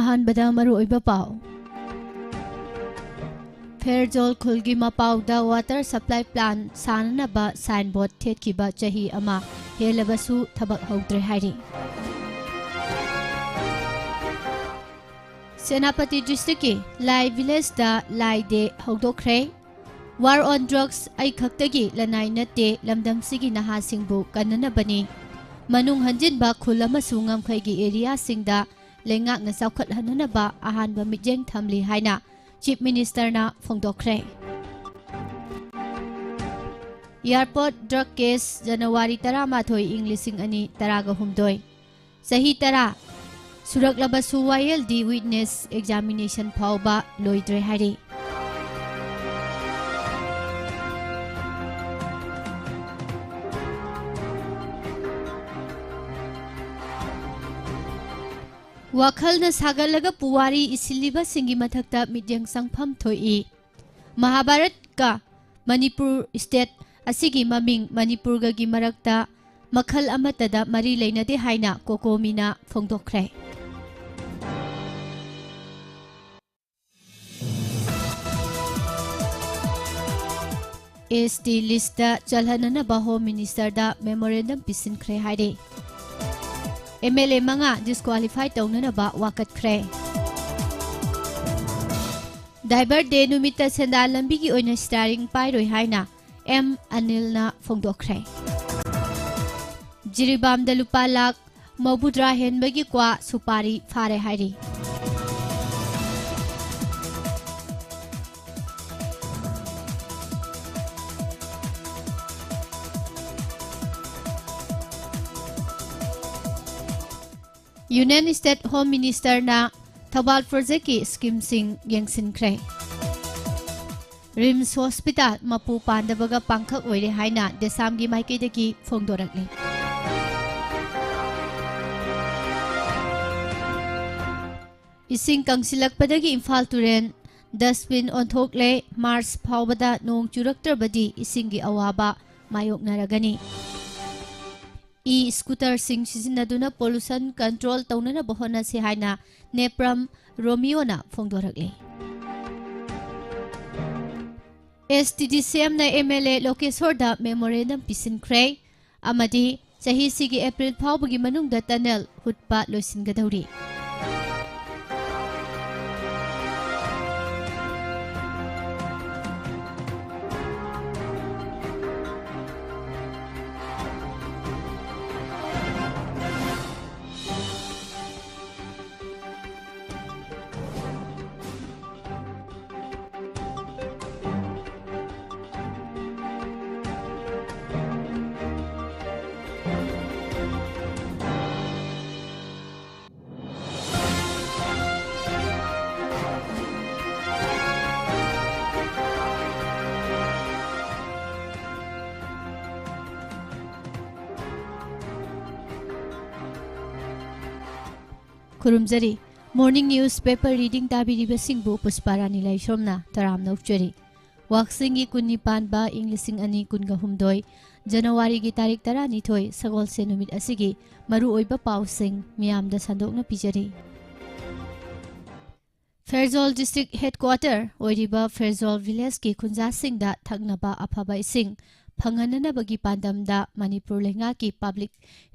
अहानबदा मरुओइबा पाव फेरजोल खुलगी मपाउदा वाटर सप्लाई प्लान साननबा साइन बोर्ड थेटकिबा चाही अमा हेलबसु थबक हौद्रे हाइरि सेनापति डिस्ट्रिक्ट की लाई विलेज दा लाई डे हौदोख्रे वार ऑन ड्रग्स आई खक्तगी लनाई नते लमदम सिगी नहा सिंगबु कन्ननबनी मनुंग हंजिनबा खुल अमसु ngamkhaiगी एरिया सिंगदा लेंगाकना चौखटहननबा अहानबा मिजेंग थमली हाइना चीफ मिनिस्टर ना फोंदोख्रे एयरपोर्ट ड्रग केस जनवरी 13 इं 2018 सही 10 सुरक्लबसु वायलदी विटनेस एग्जामिनेशन फाउबा लोइद्रे हाइरि वखलना सागलगा पुवारी इसिलिबा सिंगी मथक्ता मिजेंग संगफम थोई महाभारत का मणिपुर स्टेट असिगी ममिंग मणिपुर गी मरक्ता मखल अमतदा मरी लेनदे हाइना कोकोमीना फोंदोख्रे एसटी लिस्ट चलहननबा होम मिनिस्टर दा मेमोरेंडम पिसिनख्रे हाइरे MLA मंगा डिस्क्वालीफाई तौननबा वाकटख्रे डाइबर डे नुमित सेंदाल लंबी की ओइना स्टारिंग पाइरोइ हाइना M अनिल ना फोंदोख्रे जिरिबाम दा लुपा लाख मौबुद्रा हेनबगी क्वा सुपारी फारे हाइरि यूनियन स्टेट होम मिनिस्टर ना थौबाल प्रोजेक्ट की स्कीम सिंग येंगसिनख्रे रिम्स हॉस्पिटल मपू पांदबगा पांखक ओइरे हाइना देसाम गी माइकेदगी फोंदोरकले इसिंग कंसिलकपदगी इम्फाल तुरेन डस्टबिन ओंथोकले मार्च फावबदा नोंग चुरक्तरबदी इसिंगी अवाबा मायोकनरगनी स्कूटर सिंग सिजिनदुना पोल्यूशन कंट्रोल तौनना बहोना से हाइना नेप्रम रोमियोना फोंदोरकले STDCM ना MLA लोकेश्वरदा मेमोरेंडम पिसिनख्रे अमदी चाही सिगी April फावबगी मनुंगदा tunnel हुटपा लोइसिनगदौरी खुरुमजरी morning news paper reading ताबिरिबा सिंगबु Pushparani लाइसोमना तराम नौचरी वाक्सिंगी कुन्नी पानबा इं 2022 जनवरी की तारीख 12 सगोलसे नुमित असिगी मरु ओइबा पाउसिंग मियामदा संदोकना पिजरी फेरजोल डिस्ट्रिक्ट हेडक्वार्टर ओइरिबा फेरजोल विलेज की खुंजासिंगदा थगनबा अफबा इसिंग फंगननबगी पांदमदा मणिपुर लेंगा की public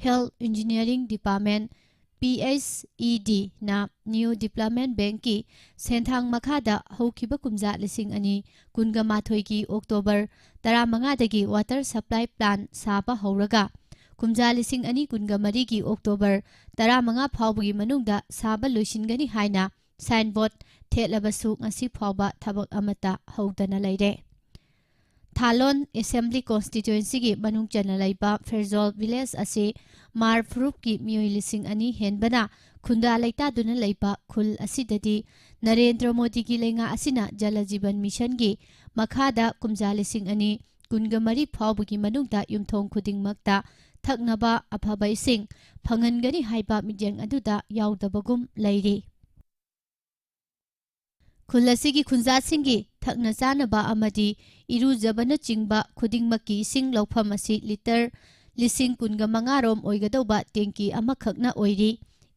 health engineering department PHED ना न्यू डेवलपमेंट बैंक की सेंथांग मखादा हौखिबा कुमजा 2019 की अक्टोबर 15 दगी वाटर सप्लाई प्लान साबा हौरगा कुमजा 2019 की अक्टोबर 15 फावबगी मनुंगदा साबा लोइसिनगनी हाइना साइन बोर्ड थेटलबसु ngasi फावबा थबक अमता हौदना लैरे थालोन असेंबली कॉन्स्टिट्यूएंसी की मनुंग चना लैबा फेरजोल विलेज असे मार फ्रूप की मियोई 2,000 हेनबना खुंदा लैता दुना लैबा खुल असिददी नरेंद्र मोदी की लेंगा असिना जल जीवन मिशन की मखादा कुमजा 2,000 फावबगी मनुंगदा युमथोंग खुदिंगमक्ता थकनबा अफबा इसिंग फंगनगनी हाइबा मिजेंग अदुदा यावदबगुम लैरी खुलसिगी खुंजासिंगी थकना चानबा अमदी इरुजबना चिंगबा खुदिंगमकी इसिंग लौफम असि लीटर 15,000 रोम ओइगदौबा टेंकी अमखकना ओइरी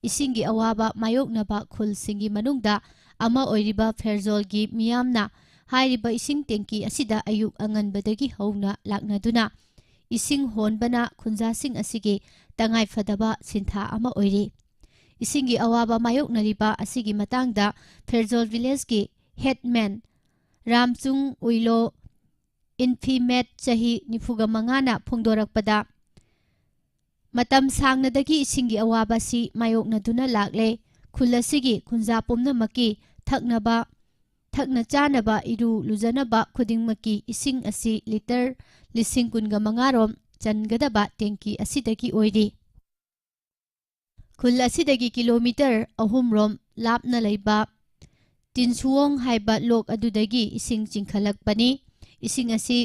इसिंगी अवाबा मायोकनबा खुलसिंगी मनुंगदा अमा ओइरिबा फेरजोलगी मियामना हाइरिबा इसिंग टेंकी असिदा अयुक अंगनबदगी हौना लाक्नदुना इसिंग होनबना खुंजासिंग असिगी तंगाई फदबा सिंथा अमा ओइरि इसिंगी अवाबा मायोकनरिबा असिगी मतंगदा फेरजोल विलेज की हेडमैन रामचुंग उइलो इन्फीमेट चाही निफुगा मंगाना फोंदोरकपदा मतम सांगनदगी इसिंगी अवाबासी मायोकनदुना लागले खुलसिगी खुंजा पुमनमकी थकना चानबा इरु लुजनबा खुदिंगमकी इसिंग असि लिटर लिसिंग कुनगा मंगारोम चनगदबा टेंकी असिदगी ओइरि खुल असिदगी किलोमीटर अहुमरोम लापना लैबा तिनसुओंग हाइबा लोक अदुदगी इसिंग चिंखलकपनी इसिंग असि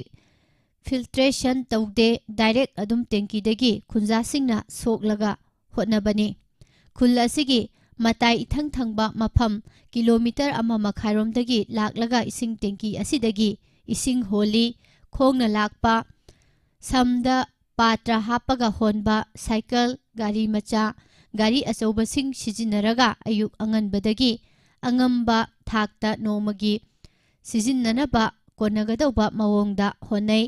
फिल्ट्रेशन तौदे डायरेक्ट अदुम टेंकीदगी खुंजासिंगना सोकलगा होटनबनी खुल असिगी मताई इथंग थंगबा मफम किलोमीटर अमा मखाइरोमदगी लाक्लगा इसिंग टेंकी असिदगी इसिंग होली खोंगना लाकपा समदा पात्रा हापगा होनबा साइकल गाड़ी मचा गाड़ी अचौबसिंग सिजिनरगा अयुक अंगनबदगी अंगंबा थाकता नोमगी सिजिननबा कोनगदौबा मवोंगदा होनै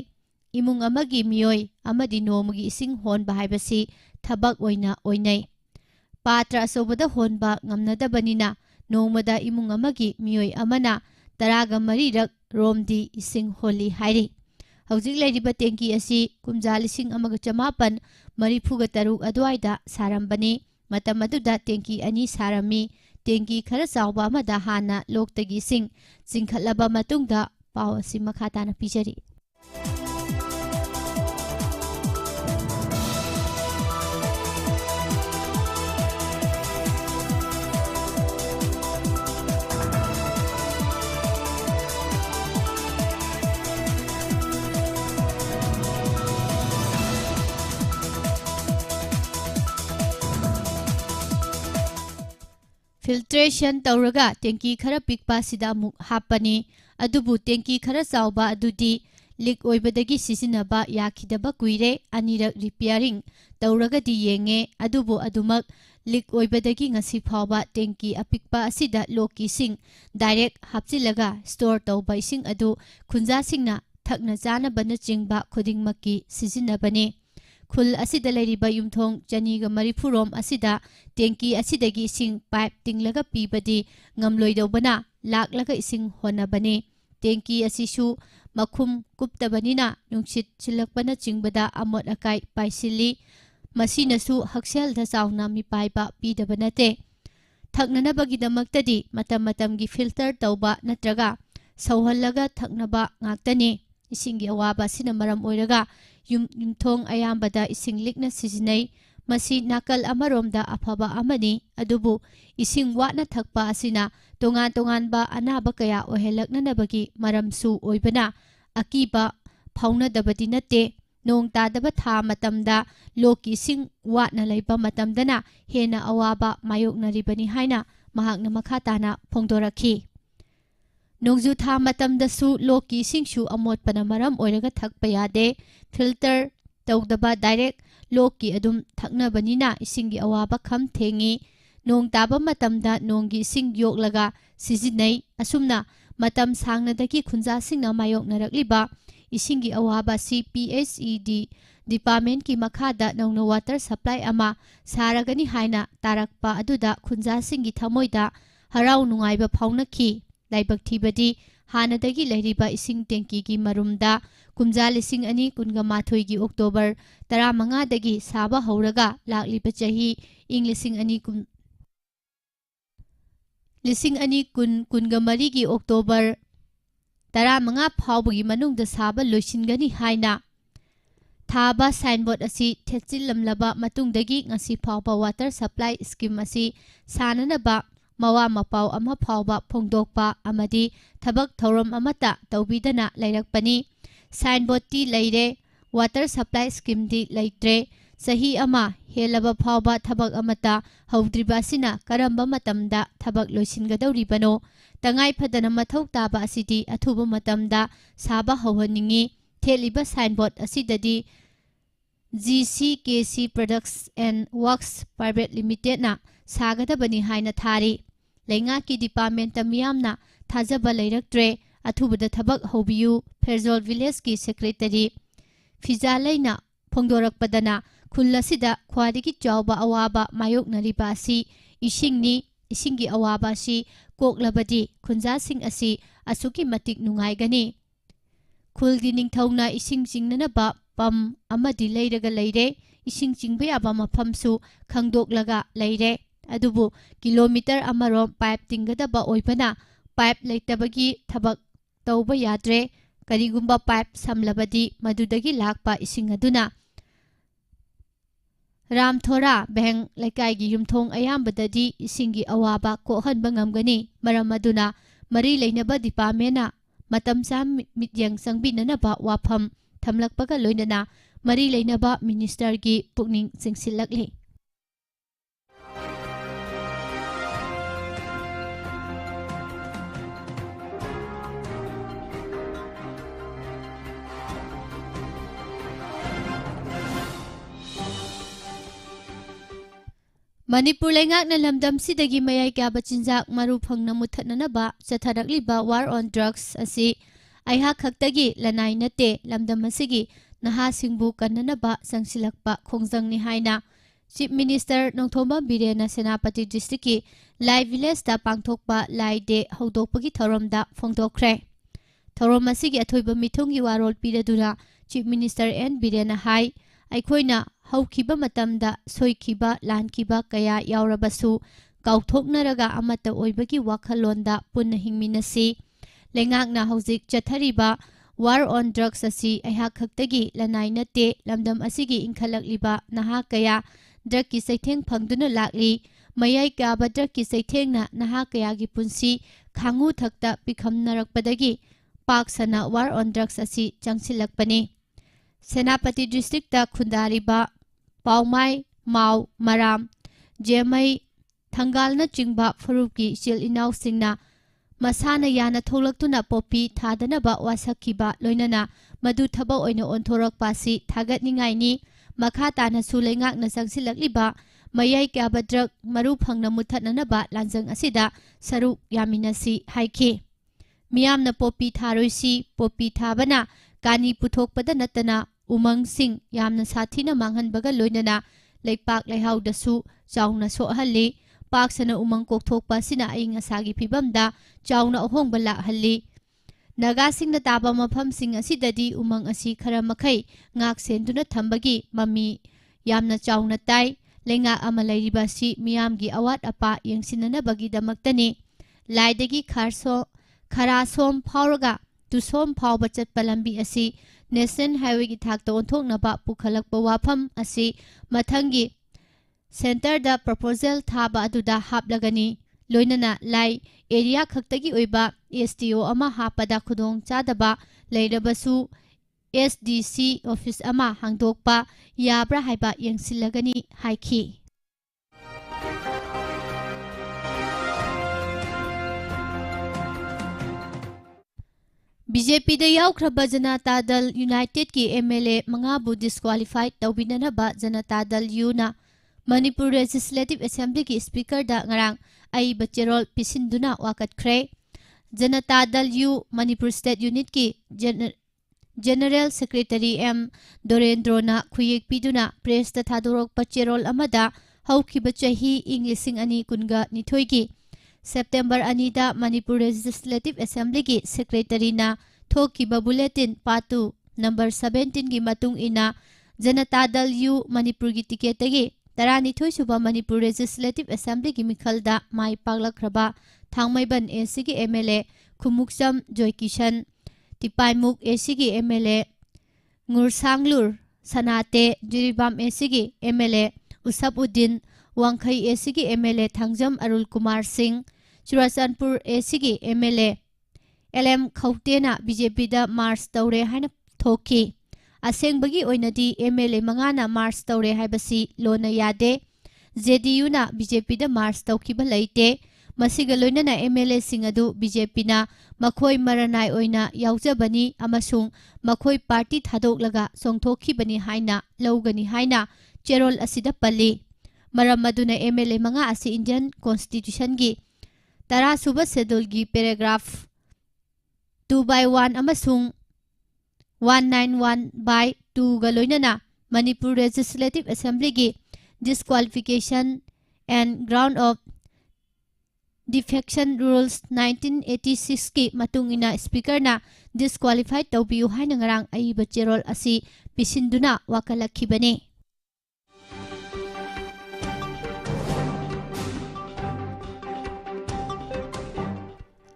इमुंग अमगी मियोय अमदी नोमगी इसिंग होनबा हाइबसी थबक ओइना ओइनै पात्रा अचौबदा होनबा ngamnadabaniना नोमदा इमुंग अमगी मियोय अमना 13 रोमदी इसिंग होली हाइरि हौजिक लेरिबा टेंकी असि कुमजा लिसिंग अमग चमापन मरिफुगा तरुक अद्वाइदा सारंबनी मतम अदुदा टेंकी अनि सारमी टेंकी खरा चावबा अमदा हाना लोकतगी सिंग चिंखलबा मतुंगदा पाव असि मखाताना पिजरी फिल्ट्रेशन तौरगा टेंकी खरा पिकपा सिदा मुक हापनी अदुबु टेंकी खरा चावबा अदुदी लीक ओइबदगी सिजिनबा याखिदबा कुइरे अनिरक रिपेयरिंग तौरगदी येंगे अदुबु अदुमक लीक ओइबदगी ngasi फावबा टेंकी अपिकपा असिदा लोकी सिंग डायरेक्ट हापचिलगा स्टोर तौबा इसिंग अदु खुंजा सिंगना थकना चानबना चिंगबा खुदिंगमकी सिजिनबने खुल असिदा लेरिबा युमथोंग चनीगा मरिफुरोम असिदा टेंकी असिदगी इसिंग पाइप तिंगलगा पीबदी ngamloidobana लाक्लगा इसिंग होनबने टेंकी असिसु मखुम कुप्तबनिना नुंगसित सिलकपना चिंगबदा अमोट अकाई पाइसिली मसिनसु हक्सेलदा चावना मिपाइबा पीदबनते थकननबगिदमक्तदी मतम मतमगी फिल्टर तौबा नत्रगा सौहल्लगा थकनबा ngaktani इसिंगी अवाबा सिना मरम ओइरगा युमथोंग अयाम्बदा इसिंग लिकना सिजिनै मसी नाकल अमरोमदा अफबा अमनी अदुबु इसिंग वाना थकपा असिना तोंगान तोंगानबा अनाबा कया ओहेलकननबगी मरमसु ओइबना अकीबा फाउनदबदी नते नोंग तादबा था मतमदा लोकी सिंग वाना लैबा मतमदना हेना अवाबा मायोकनरिबनी हाइना महाकना मखाताना फोंदोरखी नोंजु था मतमदसु लोकी सिंगसु अमोटपना मरम ओइरगा थकपा यादे फिल्टर तौदबा डायरेक्ट लोकी अदुम थकनबनिना इसिंगी अवाबा खम थेंगी नोंग ताबा मतमदा नोंगी सिंग योगलगा सिजिनै असुमना मतम सांगनदगी खुंजा सिंगना मायोकनरकलिबा इसिंगी अवाबा CPHED डिपार्टमेंट की मखादा नौना वाटर सप्लाई अमा सारगनी हाइना तारकपा अदुदा खुंजा सिंगी थमोइदा हराउ नुंगाइबा फाउनखी लाइबक थीबदी हानदगी लेरिबा इसिंग टेंकी की मरुमदा कुमजा लिसिंग अनि कुनगा माथोई की अक्टोबर 15 दगी साबा हौरगा लाक्लिबा चाही इंग लिसिंग अनि कुनगा मरी की अक्टोबर 15 फावबगी मनुंगदा साबा लोइसिनगनी हाइना थाबा साइनबोर्ड असी थेचिलमलबा मतुंगदगी ngasi फावबा वाटर सप्लाई स्कीम असी साननबा मवा मपाव अमा फावबा फोंदोकपा अमदी थबक थौरम अमता तौबीदना लैरकपनी साइनबोर्ड ती लैरे वाटर सप्लाई स्कीम दी लैत्रे सही अमा हेलबा फावबा थबक अमता हौद्रिबासिना करम्बा मतमदा थबक लोइसिनगदौरिबनो तंगाई फदना मथौ ताबा असिदी अथुबा मतमदा साबा हौहनिंगी थेलिबा signboard असिददी GCKC Products and Works Private Limited ना सागदबनी हाइना थारी लेंगा की डिपार्टमेंट मियामना थाजब लेरक्ट्रे अथुबद थबक होबियु फेरजोल विलेज की सेक्रेटरी फिजा लेना फोंदोरकपदना खुल्लसिदा ख्वादिगी चावबा अवाबा मायोकनरिबा असि इसिंगनी इसिंगी अवाबा असि कोकलबदी खुंजासिंग असि असुकी मतिक नुंगाइगनी खुलगी निंगथौना इसिंग चिंगननबा पम अमदि लेरगा लेरे इसिंग चिंगबा याबा मफमसु खंगदोकलगा लेरे अदुबु किलोमीटर अमरोम पाइप तिंगदबा ओइबना पाइप लेतबगी थबक तौबा याद्रे करिगुंबा पाइप समलबदी मदुदगी लाकपा इसिंग अदुना रामथोरा बेंग लेकाइगी युमथोंग अयामबददी इसिंगी अवाबा कोहनबा ngamgani maram aduna mari leinaba डिपार्टमेंटना मतम चा मित्यंग संगबिननबा वाफम थमलकपगा लोइनना मरी लेनबा मिनिस्टर की पुकनिंग चिंगसिलकली मणिपुर लेंगाकना लमदमसिदगी मयाई क्याबा चिंजाक मरु फंगना मुथतननबा चथरकलिबा वार ऑन ड्रग्स असि अइहा खक्तगी लनाई नते लमदम असिगी नहासिंगबु कन्ननबा संगसिलकपा खोंजंगनि हाइना चीफ मिनिस्टर नोंथोंबा बिरेना सेनापति डिस्ट्रिक्ट की लाई विलेज दा पांगथोकपा लाई डे हौदोकपगी थौरमदा फोंदोकख्रे थौरम असिगी अथोइबा मिथुंगी वारोल पिरदुना चीफ मिनिस्टर एन बिरेना हाई अइखोइना हौखिबा मतमदा सोइखिबा लानखिबा कया यावरबसु काउथोकनरगा अमता ओइबगी वाखलोंदा पुन्ना हिंगमिनसी लेंगाकना हौजिक चथरिबा वार ऑन ड्रग्स असि अइहा खक्तगी लनाई नते लमदम असिगी इंखलकलिबा नहा कया ड्रग की सैथेंग फंगदुना लाकली मयाई काबा ड्रग की सैथेंगना नहा कयागी पुंसी खांगु थक्ता पिखमनरकपदगी पाकसना वार ऑन ड्रग्स असि चंगसिलकपनी सेनापति डिस्ट्रिक्ट खुंदारिबा पाउमाई माउ मराम जेमई थंगालना चिंबा फरूप की इचिल इनाउसिंगना मसाना याना थोलक्तुना पोपी थादनबा वासखिबा लोइनना मदु थबा ओइना ओंथोरकपासी थागतनिंगाइनी मखा तानसु लेंगाकना संगसिलकलिबा मयाई क्याबा ड्रग मरु फंगना मुथतननबा लांजंग असिदा सरु यामिनसी हाइखि मियामना पोपी थारोइसी पोपी थाबना कानी पुथोकपदा नतना उमंग सिंह यामना साथीना मांगहनबगा लोइनना लेपाक लेहाउदसु चाउना सोहल्ली पाकसना उमंग कोकथोकपासिना अइंग असागी फिबमदा चाउना अहोंगबा लाहल्ली नगासिंगना ताबा मफमसिंग असिददी उमंग असि खरा मखै ngak सेंदुना थंबगी ममी यामना चाउना ताई लेंगा अमा लैरिबासि मियामगी अवात अपा यंगसिननबगी दमक्तनी लाइदगी खरासोम फावरगा तुसोम फावबा चटपा लंबी असि नेशनल हाईवे की थाकता ओंथोकनबा पुखलकपा वाफम असि मथंगी सेंटर दा प्रपोजल थाबा अदुदा हापलगनी लोइनना लाई एरिया खक्तगी ओइबा एसटीओ अमा हापदा खुदोंग चादबा लेरबसु एसडीसी ऑफिस अमा हांगदोकपा याब्रा हाइबा यंगसिलगनी हाइखि बीजेपी दा यावख्रबा जनता दल यूनाइटेड की एमएलए मंगाबु डिस्क्वालीफाइड तौबिननबा जनता दल यूना मणिपुर लेजिस्लेटिव असेंबली की स्पीकर दा ngarang अइबा चेरोल पिसिंदुना वाकतख्रे Janata Dal you Manipur state unit की जनरल सेक्रेटरी एम दोरेंद्रोना खुयेक पिदुना प्रेस दा थादोरकपा चेरोल अमदा हौखिबा चही इंग 2019 की सेप्टेम्बर 2 दा मणिपुर लेजिस्लेटिव असेंबली की सेक्रेटरी ना थोकिबा बुलेटिन पार्ट 2 नंबर 17 की मतुंग इना जनता दल यू मणिपुर की टिकेट तगी 12 सुबा मणिपुर लेजिस्लेटिव असेंबली की मिखलदा माई पागलख्रबा थांगमैबन एसी की एमएलए खुमुकसम जॉयकिशन तिपाइमुक एसी की MLA ngursanglur Sanate Jiribam AC की एमएलए उसबउद्दीन वांखई एसी की एमएलए थांगजम अरुल कुमार सिंह चुराचांदपुर एसी की एमएलए एलएम खौतेना बीजेपी दा मार्च तौरे हाइना थोकी असेंबगी ओइनदी एमएलए मंगाना मार्च तौरे हाइबसी लोना यादे जेडीयू ना बीजेपी दा मार्च तौखिबा लैते मसिगा लोइनना एमएलए सिंह अदु बीजेपी ना मखोय मरनाय ओइना यावजबनी अमसुंग मखोय पार्टी थादोकलगा सोंथोखिबनी हाइना लौगनी हाइना चेरोल असिदा पल्ली Maram aduna MLA mga asi Indian Constitution gi tara suba schedule gi paragraph 2/1 amasung 191/2 ga loinana Manipur Legislative Assembly gi disqualification and ground of defection rules 1986 ki matung ina speaker na disqualified tawbiu haina ngarang aiba cherol asi pisinduna wakalakhibani.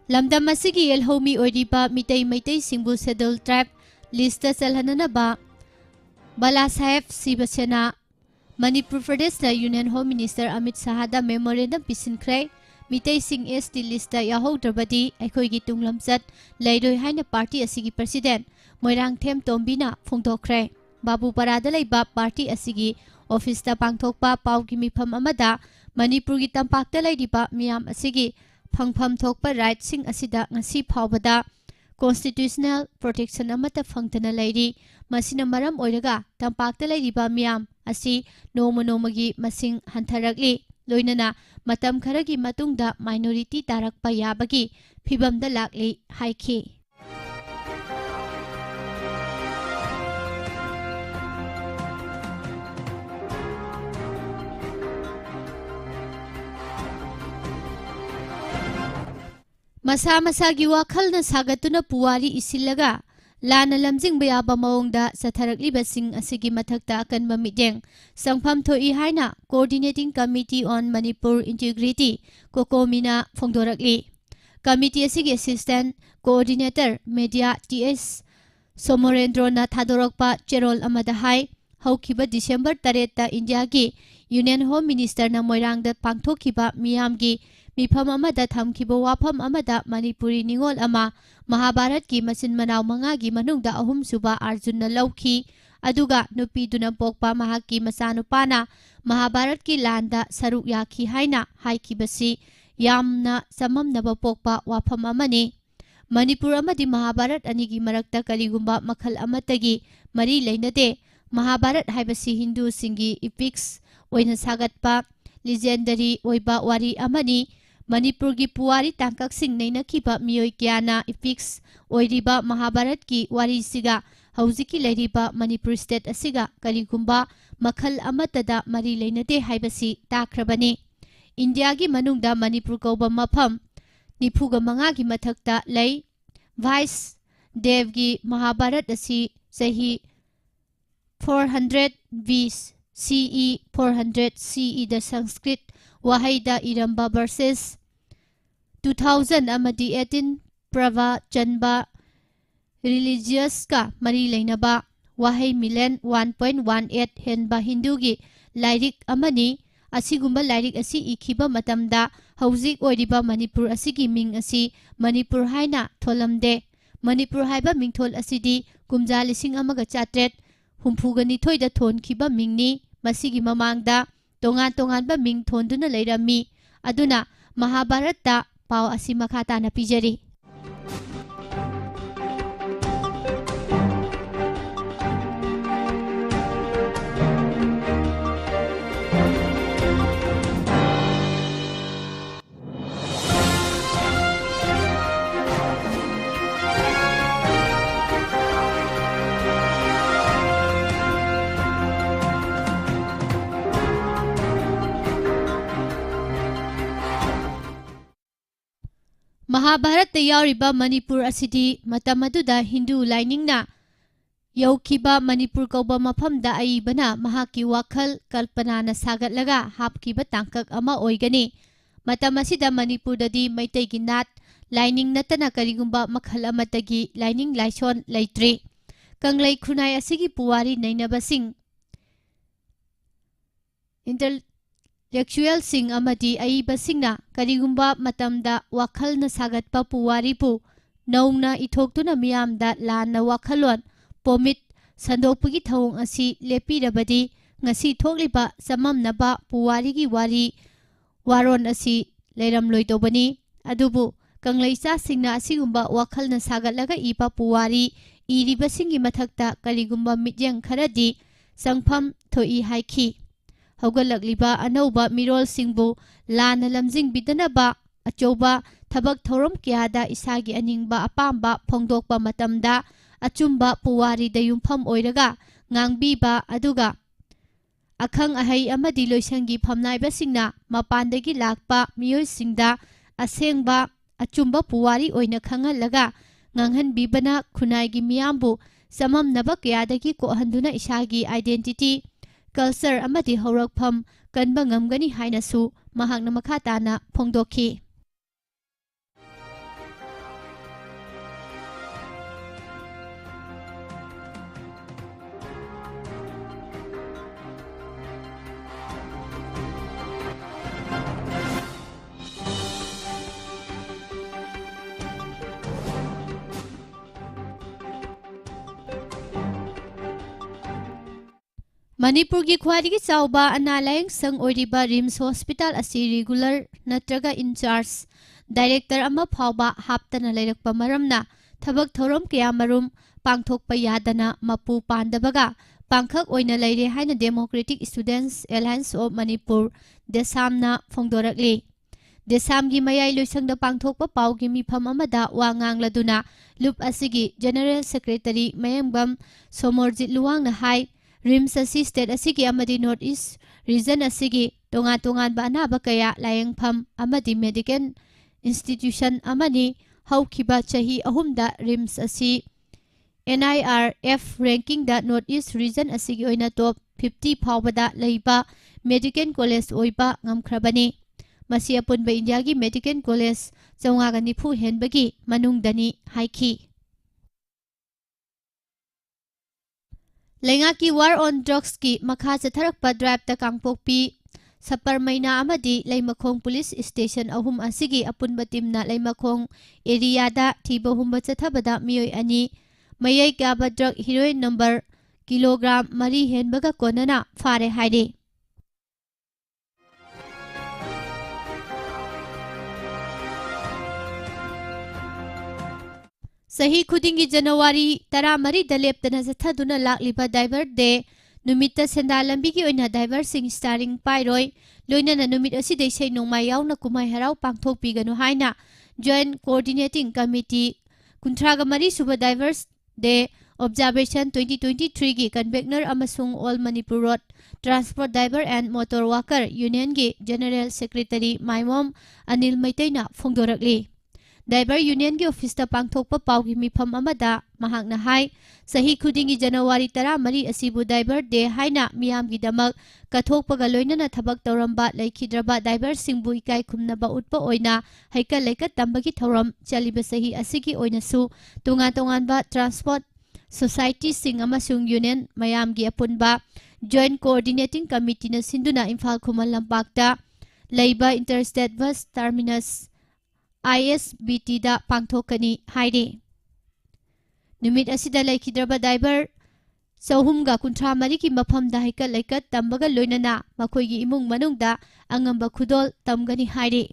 Lamdam asigi elhomi oiriba mitay maitai singbu schedule tribe lista salhananaba Bala Saheb Sibasena Manipur Pradesh na Union Home Minister Amit Sahada memorandum pisinkray mitay sing ST lista yahodrabadi aikhoigi tunglamsat lairoi haina party asigi president Moirang Them Tombina phongdokre Babu Parada laiba party asigi office ta pangthokpa paugi mifam amada Manipur gi tampakta lairiba miyam asigi phangpham thokpa right sing asida ngasi phawbada constitutional protection amata phangtana lairi masina maram oiraga tampakta lairiba miyam asi nomagi masing hantharakli loinana matam kharagi matungda minority tarakpa yabagi phibamda lakli haiki. Masa-masagi wakhal na sagatuna puwari isilaga lana lamjing bayaba maungda sa tharaklibasing asigi mathakta akan mamideng sangpham thoi haina Coordinating Committee on Manipur Integrity kokomina phongdorakli committee asigi assistant coordinator media TS Somorendro na thadorokpa cherol amada hai haukiba December 8 ta India gi Union Home Minister na Moirangda pangthokhiba miyamgi mifam amada thamkiba wafam amada Manipuri ningol ama Mahabharat ki masin manaw mga gi manungda ahum suba Arjun na lawki aduga nupi dunang pokpa mahaki masanupana Mahabharat ki landa saruk yaki haina haikibasi yamna samamnaba pokpa wafam amani Manipur amadi Mahabharat anigi marakta kaligumba makhal amatagi mari leinade Mahabharat haibasi Hindu singi epics oina sagatpa legendary oiba wari amani Manipur gi puwari tangkak sing nainakhiba miyoi kyana epics oiriba Mahabharat ki wari siga hauziki leiriba Manipur state asiga kaligumba makhal amatada mari leinade haibasi takrabani India gi manungda Manipur kauba mafam nifuga manga gi mathakta lei Vice Dev gi Mahabharat asi sahi 400 BCE 400 CE da Sanskrit Wahayda iramba verses 2000 amadi 18 Prava Janba religious ka mari lainaba Wahay milen 1.18 henba Hindu gi lairik amani asigumba lairik asi ikhiba matamda hauzik oiriba Manipur asigi ming asi Manipur haina tholamde Manipur haiba mingthol asidi kumja lising amaga chatret humphugani thoida thon khiba mingni masigi mamangda tongan ba ming thonduna leirami aduna Mahabharata pau asi makhata na pijari Mahabharat yauriba Manipur asidi matamaduda Hindu lainingna yaukiba Manipur kauba mafamda aibana mahaki wakhal kalpana na sagatlaga hapkiba tangkak ama oigani matamasida Manipur dadi maitegi nat laining natana karigumba makhal amatagi laining laison laitri kanglai khunai asigi puwari nainabasing intellectual sing amadi aibasingna karigumba matamda wakhal na sagatpa puwari pu naungna ithoktuna miyamda lana wakhalon pomit sandokpugi thawong asi lepirabadi ngasi thokliba samamnaba puwari gi wari waron asi leiramloi tobani adubu kangleisa singna asigumba wakhal na sagatlaga ipa puwari iribasingi mathakta karigumba mityang kharadi sangpham thoi haiki ꯍꯧꯒꯠꯂꯛꯂꯤꯕ ꯑꯅꯧꯕ ꯃꯤꯔꯣꯜꯁꯤꯡꯕꯨ ꯂꯥꯟꯅ ꯂꯝꯖꯤꯡꯕꯤꯗꯅꯕ ꯑꯆꯧꯕ ꯊꯕꯛ ꯊꯧꯔꯝ ꯀꯌꯥꯗ ꯏꯁꯥꯒꯤ ꯑꯅꯤꯡꯕ ꯑꯄꯥꯝꯕ ꯐꯣꯡꯗꯣꯛꯄ ꯃꯇꯝꯗ ꯑꯆꯨꯝꯕ ꯄꯨꯋꯥꯔꯤꯗ ꯌꯨꯝꯐꯝ ꯑꯣꯏꯔꯒ ꯉꯥꯡꯕꯤꯕ ꯑꯗꯨꯒ ꯑꯈꯪ ꯑꯍꯩ ꯑꯃꯗꯤ ꯂꯣꯏꯁꯪꯒꯤ ꯐꯝꯅꯥꯏꯕꯁꯤꯡꯅ ꯃꯄꯥꯟꯗꯒꯤ ꯂꯥꯛꯄ ꯃꯤꯑꯣꯏꯁꯤꯡꯗ ꯑꯁꯦꯡꯕ ꯑꯆꯨꯝꯕ ꯄꯨꯋꯥꯔꯤ ꯑꯣꯏꯅ ꯈꯪꯍꯜꯂꯒ ꯉꯥꯡꯍꯟꯕꯤꯕꯅ ꯈꯨꯟꯅꯥꯏꯒꯤ ꯃꯤꯌꯥꯝꯕꯨ ꯆꯃꯝꯅꯕ ꯀꯌꯥꯗꯒꯤ ꯀꯣꯛꯍꯟꯗꯨꯅ ꯏꯁꯥꯒꯤ ꯑꯥꯏꯗꯦꯟꯇꯤꯇꯤ, ꯀꯜꯆꯔ ꯑꯃꯗꯤ ꯍꯧꯔꯛꯐꯝ ꯀꯟꯕ ꯉꯝꯒꯅꯤ ꯍꯥꯏꯅꯁꯨ ꯃꯍꯥꯛꯅ ꯃꯈꯥ ꯇꯥꯅ ꯐꯣꯡꯗꯣꯛꯈꯤ꯫ ꯃꯅꯤꯄꯨꯔꯒꯤ ꯈ꯭ꯋꯥꯏꯗꯒꯤ ꯆꯥꯎꯕ ꯑꯅꯥ ꯂꯥꯌꯦꯡꯁꯪ ꯑꯣꯏꯔꯤꯕ ꯔꯤꯝꯁ ꯍꯣꯁꯄꯤꯇꯥꯜ ꯑꯁꯤ ꯔꯤꯒꯨꯂꯔ ꯅꯠꯇ꯭ꯔꯒ ꯏꯟꯆꯥꯔꯖ ꯗꯥꯏꯔꯦꯛꯇꯔ ꯑꯃ ꯐꯥꯎꯕ ꯍꯥꯞꯇꯅ ꯂꯩꯔꯛꯄ ꯃꯔꯝꯅ ꯊꯕꯛ ꯊꯧꯔꯝ ꯀꯌꯥꯃꯔꯨꯝ ꯄꯥꯡꯊꯣꯛꯄ ꯌꯥꯗꯅ ꯃꯄꯨ ꯄꯥꯟꯗꯕꯒ ꯄꯥꯡꯈꯛ ꯑꯣꯏꯅ ꯂꯩꯔꯦ ꯍꯥꯏꯅ ꯗꯦꯃꯣꯀ꯭ꯔꯦꯇꯤꯛ ꯁ꯭ꯇꯨꯗꯦꯟꯠꯁ ꯑꯦꯂꯥꯏꯟꯁ ꯑꯣꯐ ꯃꯅꯤꯄꯨꯔ ꯗꯦꯁꯥꯝꯅ ꯐꯣꯡꯗꯣꯔꯛꯂꯤ꯫ ꯗꯦꯁꯥꯝꯒꯤ ꯃꯌꯥꯏ ꯂꯣꯏꯁꯪꯗ ꯄꯥꯡꯊꯣꯛꯄ ꯄꯥꯎꯒꯤ ꯃꯤꯐꯝ ꯑꯃꯗ ꯋꯥ ꯉꯥꯡꯂꯗꯨꯅ ꯂꯨꯞ ꯑꯁꯤꯒꯤ ꯖꯦꯅꯔꯦꯜ ꯁꯦꯀ꯭ꯔꯦꯇꯔꯤ ꯃꯌꯦꯡꯕꯝ ꯁꯣꯃꯣꯔꯖꯤꯠ ꯂꯨꯋꯥꯡꯅ ꯍꯥꯏ ꯔꯤꯝꯁ ꯑꯁꯤ ꯁ꯭ꯇꯦꯠ ꯑꯁꯤꯒꯤ ꯑꯃꯗꯤ ꯅꯣꯔꯊ ꯏꯁ ꯔꯤꯖꯟ ꯑꯁꯤꯒꯤ ꯇꯣꯉꯥꯟ ꯇꯣꯉꯥꯟꯕ ꯑꯅꯥꯕ ꯀꯌꯥ ꯂꯥꯌꯦꯡꯐꯝ ꯑꯃꯗꯤ ꯃꯦꯗꯤꯀꯦꯜ ꯏꯟꯁꯇꯤꯇ꯭ꯌꯨꯁꯟ ꯑꯃꯅꯤ꯫ ꯍꯧꯈꯤꯕ ꯆꯍꯤ ꯑꯍꯨꯝꯗ ꯔꯤꯝꯁ ꯑꯁꯤ NIRF ꯔꯦꯡꯀꯤꯡꯗ ꯅꯣꯔꯊ ꯏꯁ ꯔꯤꯖꯟ ꯑꯁꯤꯒꯤ ꯑꯣꯏꯅ ꯇꯣꯞ 50 ꯐꯥꯎꯕꯗ ꯂꯩꯕ ꯃꯦꯗꯤꯀꯦꯜ ꯀꯣꯂꯦꯖ ꯑꯣꯏꯕ ꯉꯝꯈ꯭ꯔꯕꯅꯤ꯫ ꯃꯁꯤ ꯑꯄꯨꯟꯕ ꯏꯟꯗꯤꯌꯥꯒꯤ ꯃꯦꯗꯤꯀꯦꯜ ꯀꯣꯂꯦꯖ 490 ꯍꯦꯟꯕꯒꯤ ꯃꯅꯨꯡꯗꯅꯤ ꯍꯥꯏꯈꯤ꯫ ꯂꯩꯉꯥꯛꯀꯤ ꯋꯥꯔ ꯑꯣꯟ ꯗ꯭ꯔꯒꯁꯀꯤ ꯃꯈꯥ ꯆꯠꯊꯔꯛꯄ ꯗ꯭ꯔꯥꯏꯕꯇ ꯀꯥꯡꯄꯣꯛꯄꯤ, ꯁꯄꯔꯃꯩꯅꯥ ꯑꯃꯗꯤ ꯂꯩꯃꯈꯣꯡ ꯄꯨꯂꯤꯁ ꯁ꯭ꯇꯦꯁꯟ ꯑꯍꯨꯝ ꯑꯁꯤꯒꯤ ꯑꯄꯨꯟꯕ ꯇꯤꯝꯅ ꯂꯩꯃꯈꯣꯡ ꯑꯦꯔꯤꯌꯥꯗ ꯊꯤꯕ ꯍꯨꯝꯕ ꯆꯠꯊꯕꯗ ꯃꯤꯑꯣꯏ 2 ꯃꯌꯥꯏ ꯀꯥꯕ ꯗ꯭ꯔꯒ ꯍꯤꯔꯣꯏꯟ ꯅꯝꯕꯔ ꯀꯤꯂꯣꯒ꯭ꯔꯥꯝ 4 ꯍꯦꯟꯕꯒ ꯀꯣꯟꯅꯅ ꯐꯥꯔꯦ ꯍꯥꯏꯔꯤ꯫ ꯆꯍꯤ ꯈꯨꯗꯤꯡꯒꯤ ꯖꯅꯋꯥꯔꯤ 14ꯗ ꯂꯦꯞꯇꯅ ꯆꯠꯊꯗꯨꯅ ꯂꯥꯛꯂꯤꯕ ꯗꯥꯏꯚꯔ ꯗꯦ ꯅꯨꯃꯤꯠꯇ ꯁꯦꯟꯗꯥꯟ ꯂꯝꯕꯤꯒꯤ ꯑꯣꯏꯅ ꯗꯥꯏꯚꯔꯁꯤꯡ ꯁ꯭ꯇꯥꯔꯤꯡ ꯄꯥꯏꯔꯣꯏ, ꯂꯣꯏꯅꯅ ꯅꯨꯃꯤꯠ ꯑꯁꯤꯗ ꯏꯁꯩ ꯅꯣꯡꯃꯥꯏ ꯌꯥꯎꯅ ꯀꯨꯝꯍꯩ ꯍꯔꯥꯎ ꯄꯥꯡꯊꯣꯛꯄꯤꯒꯅꯨ ꯍꯥꯏꯅ ꯖꯣꯏꯟꯠ ꯀꯣꯑꯣꯔꯗꯤꯅꯦꯇꯤꯡ ꯀꯝꯃꯤꯇꯤ 34 ꯁꯨꯕ ꯗꯥꯏꯚꯔꯁ ꯗꯦ ꯑꯣꯕꯖꯥꯔꯕꯦꯁꯟ 2023ꯒꯤ ꯀꯟꯚꯦꯅꯔ ꯑꯃꯁꯨꯡ all Manipur road transport driver and motor worker ꯌꯨꯅꯤꯌꯟꯒꯤ ꯖꯦꯅꯔꯦꯜ ꯁꯦꯀ꯭ꯔꯦꯇꯔꯤ ꯃꯥꯏꯃꯣꯝ ꯑꯅꯤꯜ ꯃꯩꯇꯩꯅ ꯐꯣꯡꯗꯣꯔꯛꯂꯤ꯫ ꯗ꯭राꯏꯚꯔ ꯌꯨꯅꯤꯌꯟꯒꯤ ꯑꯣꯐꯤꯁꯇ ꯄꯥꯡꯊꯣꯛꯄ ꯄꯥꯎꯒꯤ ꯃꯤꯐꯝ ꯑꯃꯗ ꯃꯍꯥꯛꯅ ꯍꯥꯏ ꯆꯍꯤ ꯈꯨꯗꯤꯡꯒꯤ ꯖꯅꯋꯥꯔꯤ 14 ꯑꯁꯤꯕꯨ ꯗ꯭राꯏꯚꯔ ꯗꯦ ꯍꯥꯏꯅ ꯃꯤꯌꯥꯝꯒꯤꯗꯃꯛ ꯀꯠꯊꯣꯛꯄꯒ ꯂꯣꯏꯅꯅ ꯊꯕꯛ ꯇꯧꯔꯝꯕ ꯂꯩꯈꯤꯗ꯭ꯔꯕ ꯗ꯭राꯏꯚꯔꯁꯤꯡꯕꯨ ꯏꯀꯥꯏ ꯈꯨꯝꯅꯕ ꯎꯠꯄ ꯑꯣꯏꯅ ꯍꯩꯀꯠ ꯂꯩꯀꯠ ꯇꯝꯕꯒꯤ ꯊꯧꯔꯝ ꯆꯠꯂꯤꯕ ꯆꯍꯤ ꯑꯁꯤꯒꯤ ꯑꯣꯏꯅꯁꯨ ꯇꯣꯉꯥꯟ ꯇꯣꯉꯥꯟꯕ ꯇ꯭ꯔꯥꯟꯁꯄꯣꯔꯠ ꯁꯣꯁꯥꯏꯇꯤꯁꯤꯡ ꯑꯃꯁꯨꯡ ꯌꯨꯅꯤꯌꯟ ꯃꯌꯥꯝꯒꯤ ꯑꯄꯨꯟꯕ ꯖꯣꯏꯟꯠ ꯀꯣꯑꯣꯔꯗꯤꯅꯦꯇꯤꯡ ꯀꯝꯃꯤꯇꯤꯅ ꯁꯤꯟꯗꯨꯅ ꯏꯝꯐꯥꯜ ꯈꯨꯃꯟ ꯂꯝꯄꯥꯛꯇ ꯂꯩꯕ ꯏꯟꯇꯔꯁ꯭ꯇꯦꯠ ꯕꯁ ꯇꯔꯃꯤꯅꯁ ISBTꯗ ꯄꯥꯡꯊꯣꯛꯀꯅꯤ ꯍꯥꯏꯔꯤ꯫ ꯅꯨꯃꯤꯠ ꯑꯁꯤꯗ ꯂꯩꯈꯤꯗ꯭ꯔꯕ ꯗ꯭राꯏꯚꯔ 494ꯒꯤ ꯃꯐꯝꯗ ꯍꯩꯀꯠ ꯂꯩꯀꯠ ꯇꯝꯕꯒ ꯂꯣꯏꯅꯅ ꯃꯈꯣꯏꯒꯤ ꯏꯃꯨꯡ ꯃꯅꯨꯡꯗ ꯑꯉꯝꯕ ꯈꯨꯗꯣꯜ ꯇꯝꯒꯅꯤ ꯍꯥꯏꯔꯤ꯫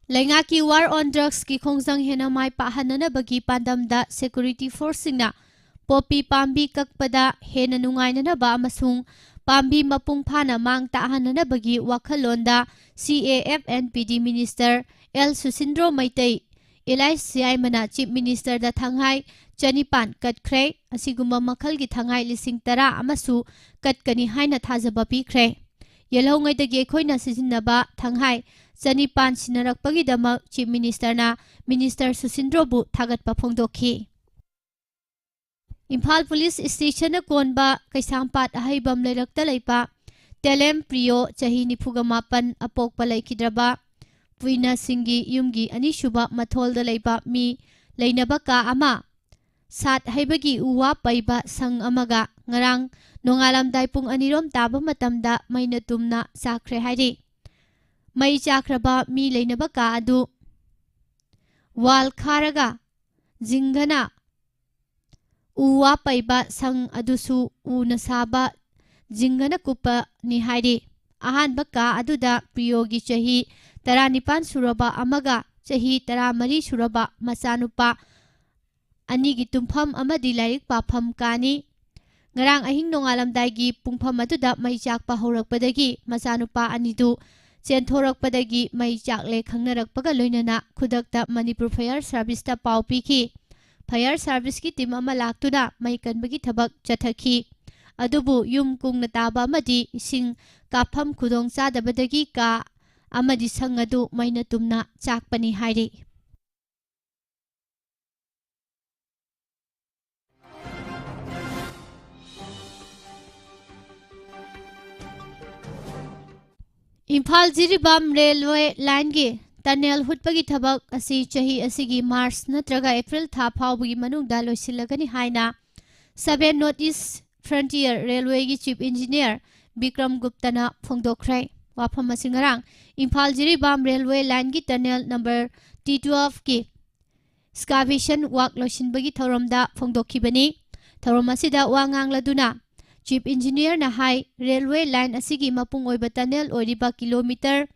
ꯂꯩꯉꯥꯛꯀꯤ ꯋꯥꯔ ꯑꯣꯟ ꯗ꯭ꯔꯒꯁꯀꯤ ꯈꯣꯡꯖꯪ ꯍꯦꯟꯅ ꯃꯥꯏ ꯄꯥꯛꯍꯟꯅꯅꯕꯒꯤ ꯄꯥꯟꯗꯝꯗ ꯁꯦꯀ꯭ꯌꯨꯔꯤꯇꯤ ꯐꯣꯔꯁꯁꯤꯡꯅ ꯄꯣꯄꯤ ꯄꯥꯝꯕꯤ ꯀꯛꯄꯗ ꯍꯦꯟꯅ ꯅꯨꯡꯉꯥꯏꯅꯅꯕ ꯑꯃꯁꯨꯡ ꯄꯥꯝꯕꯤ ꯃꯄꯨꯡ ꯐꯥꯅ ꯃꯥꯡ ꯇꯥꯛꯍꯟꯅꯅꯕꯒꯤ ꯋꯥꯈꯜꯂꯣꯟꯗ CAFNPD minister L. Susindro Meitei alias ꯌꯥꯏꯃꯅ ꯆꯤꯞ ꯃꯤꯅꯤꯁꯇꯔꯗ ꯊꯪꯍꯥꯏ 900 ꯀꯠꯈ꯭ꯔꯦ꯫ ꯑꯁꯤꯒꯨꯝꯕ ꯃꯈꯜꯒꯤ ꯊꯪꯍꯥꯏ 10,000 ꯑꯃꯁꯨ ꯀꯠꯀꯅꯤ ꯍꯥꯏꯅ ꯊꯥꯖꯕ ꯄꯤꯈ꯭ꯔꯦ꯫ ꯌꯦꯜꯍꯧꯉꯩꯗꯒꯤ ꯑꯩꯈꯣꯏꯅ ꯁꯤꯖꯤꯟꯅꯕ ꯊꯪꯍꯥꯏ 900 ꯁꯤꯟꯅꯔꯛꯄꯒꯤꯗꯃꯛ ꯆꯤꯞ ꯃꯤꯅꯤꯁꯇꯔꯅ ꯃꯤꯅꯤꯁꯇꯔ ꯁꯨꯁꯤꯟꯗ꯭ꯔꯣꯕꯨ ꯊꯥꯒꯠꯄ ꯐꯣꯡꯗꯣꯛꯈꯤ꯫ ꯏꯝꯐꯥꯜ ꯄꯨꯂꯤꯁ ꯁ꯭ꯇꯦꯁꯟꯅ ꯀꯣꯟꯕ ꯀꯩꯁꯥꯝꯄꯥꯠ ꯑꯍꯩꯕꯝ ꯂꯩꯔꯛꯇ ꯂꯩꯕ ꯇꯦꯂꯦꯝ ꯄ꯭ꯔꯤꯌꯣ ꯆꯍꯤ 94 ꯑꯄꯣꯛꯄ ꯂꯩꯈꯤꯗ꯭ꯔꯕ ꯄꯨꯏꯅ ꯁꯤꯡꯒꯤ ꯌꯨꯝꯒꯤ ꯑꯅꯤꯁꯨꯕ ꯃꯊꯣꯜꯗ ꯂꯩꯕ ꯃꯤ ꯂꯩꯅꯕ ꯀꯥ ꯑꯃ ꯁꯥꯠ ꯍꯩꯕꯒꯤ ꯎ ꯋꯥ ꯄꯩꯕ ꯁꯪ ꯑꯃꯒ ꯉꯔꯥꯡ ꯅꯣꯡꯉꯥꯜꯂꯝꯗꯥꯏ ꯄꯨꯡ 2 ꯇꯥꯕ ꯃꯇꯝꯗ ꯃꯩꯅ ꯇꯨꯝꯅ ꯆꯥꯛꯈ꯭ꯔꯦ ꯍꯥꯏꯔꯤ꯫ ꯃꯩ ꯆꯥꯈ꯭ꯔꯕ ꯃꯤ ꯂꯩꯅꯕ ꯀꯥ ꯑꯗꯨ ꯋꯥꯜ ꯈꯥꯔꯒ ꯖꯤꯡꯒꯅ ꯎ ꯋꯥ ꯄꯩꯕ ꯁꯪ ꯑꯗꯨꯁꯨ ꯎꯅ ꯁꯥꯕ ꯖꯤꯡꯒꯅ ꯀꯨꯞꯄꯅꯤ ꯍꯥꯏꯔꯤ꯫ ꯑꯍꯥꯟꯕ ꯀꯥ ꯑꯗꯨꯗ ꯄ꯭ꯔꯤꯌꯣꯒꯤ ꯆꯍꯤ 19 ꯁꯨꯔꯕ ꯑꯃꯒ chahi taramari suraba machanupa anigi tumpham amadi lairik pafam kani ngarang ahing nongalamdai pungpham aduda mai chakpa horakpadagi machanupa anidu chenthorakpadagi mai chakle khangnarakpaga loinana khudakta Manipur Fire Service ta pau piki Fire Service ki team ama laktuna mai kanbagi thabak chathaki adubu yum kungna taba amadi ising kapam khudong chadabadagi ka amadi sangadu maina tumna chakpani hairi Imphal Jiribam Railway Line gi tunnel hutpagi thabak asi chahi asigi March natraga April tha phawbagi manungda loisilagani haina 7 North East Frontier Railway gi Chief Engineer Bikram Gupta na phongdokkhrai wafam asingarang Imphal Jiribam Railway Line gi tunnel number T12 gi excavation work loisinbagi thoramda phongdokhibani thoram asida wangang laduna Chief Engineer na hai railway line asigi mapung oiba tunnel oriba kilometer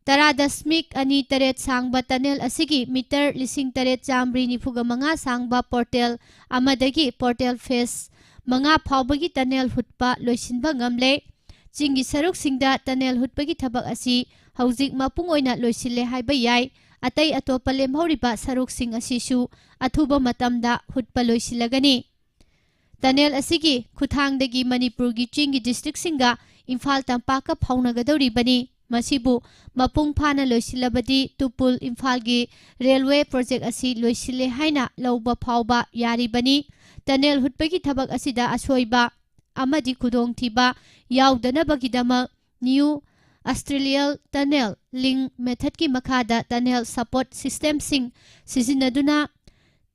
10.2 sangba tunnel asigi meter 8,995 sangba portal amadagi portal face manga phawbagi tunnel hutpa loisinba ngamle chingi saruk singda tunnel hutpagi thabak asi haujik mapung oina loisile haiba yai atai atopa lemhoriba saruk sing asisu athuba matamda hutpa loisilagani tunnel asigi khuthangdagi Manipur gi chingi district singa Imphal tampaka phaunagadori bani masibu mapung phana loisilabadi tupul Imphal gi railway project asi loisile haina lauba phawba yari bani tunnel hutpagi thabak asida asoiba amadi khudong thiba yaudana bagidama new Australian Tunnel Link Method ki makhada tunnel support system sing sizinaduna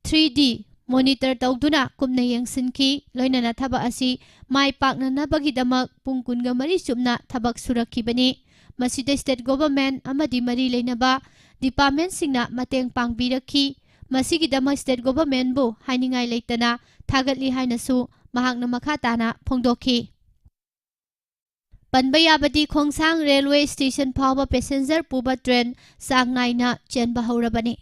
3D monitor tawduna kumna yengsinki loinana thaba asi mai pakna nabagidamak pungkunga mari sumna thabak surakhibani masida state government amadi mari leinaba department singna mateng pangbirakhi masigidama state government bu hainingai leitana thagatli hainasu mahakna makhatana phongdokhi Panbayabadi Khongsang Railway Station Phawba passenger puba train sang naina chenba haurabani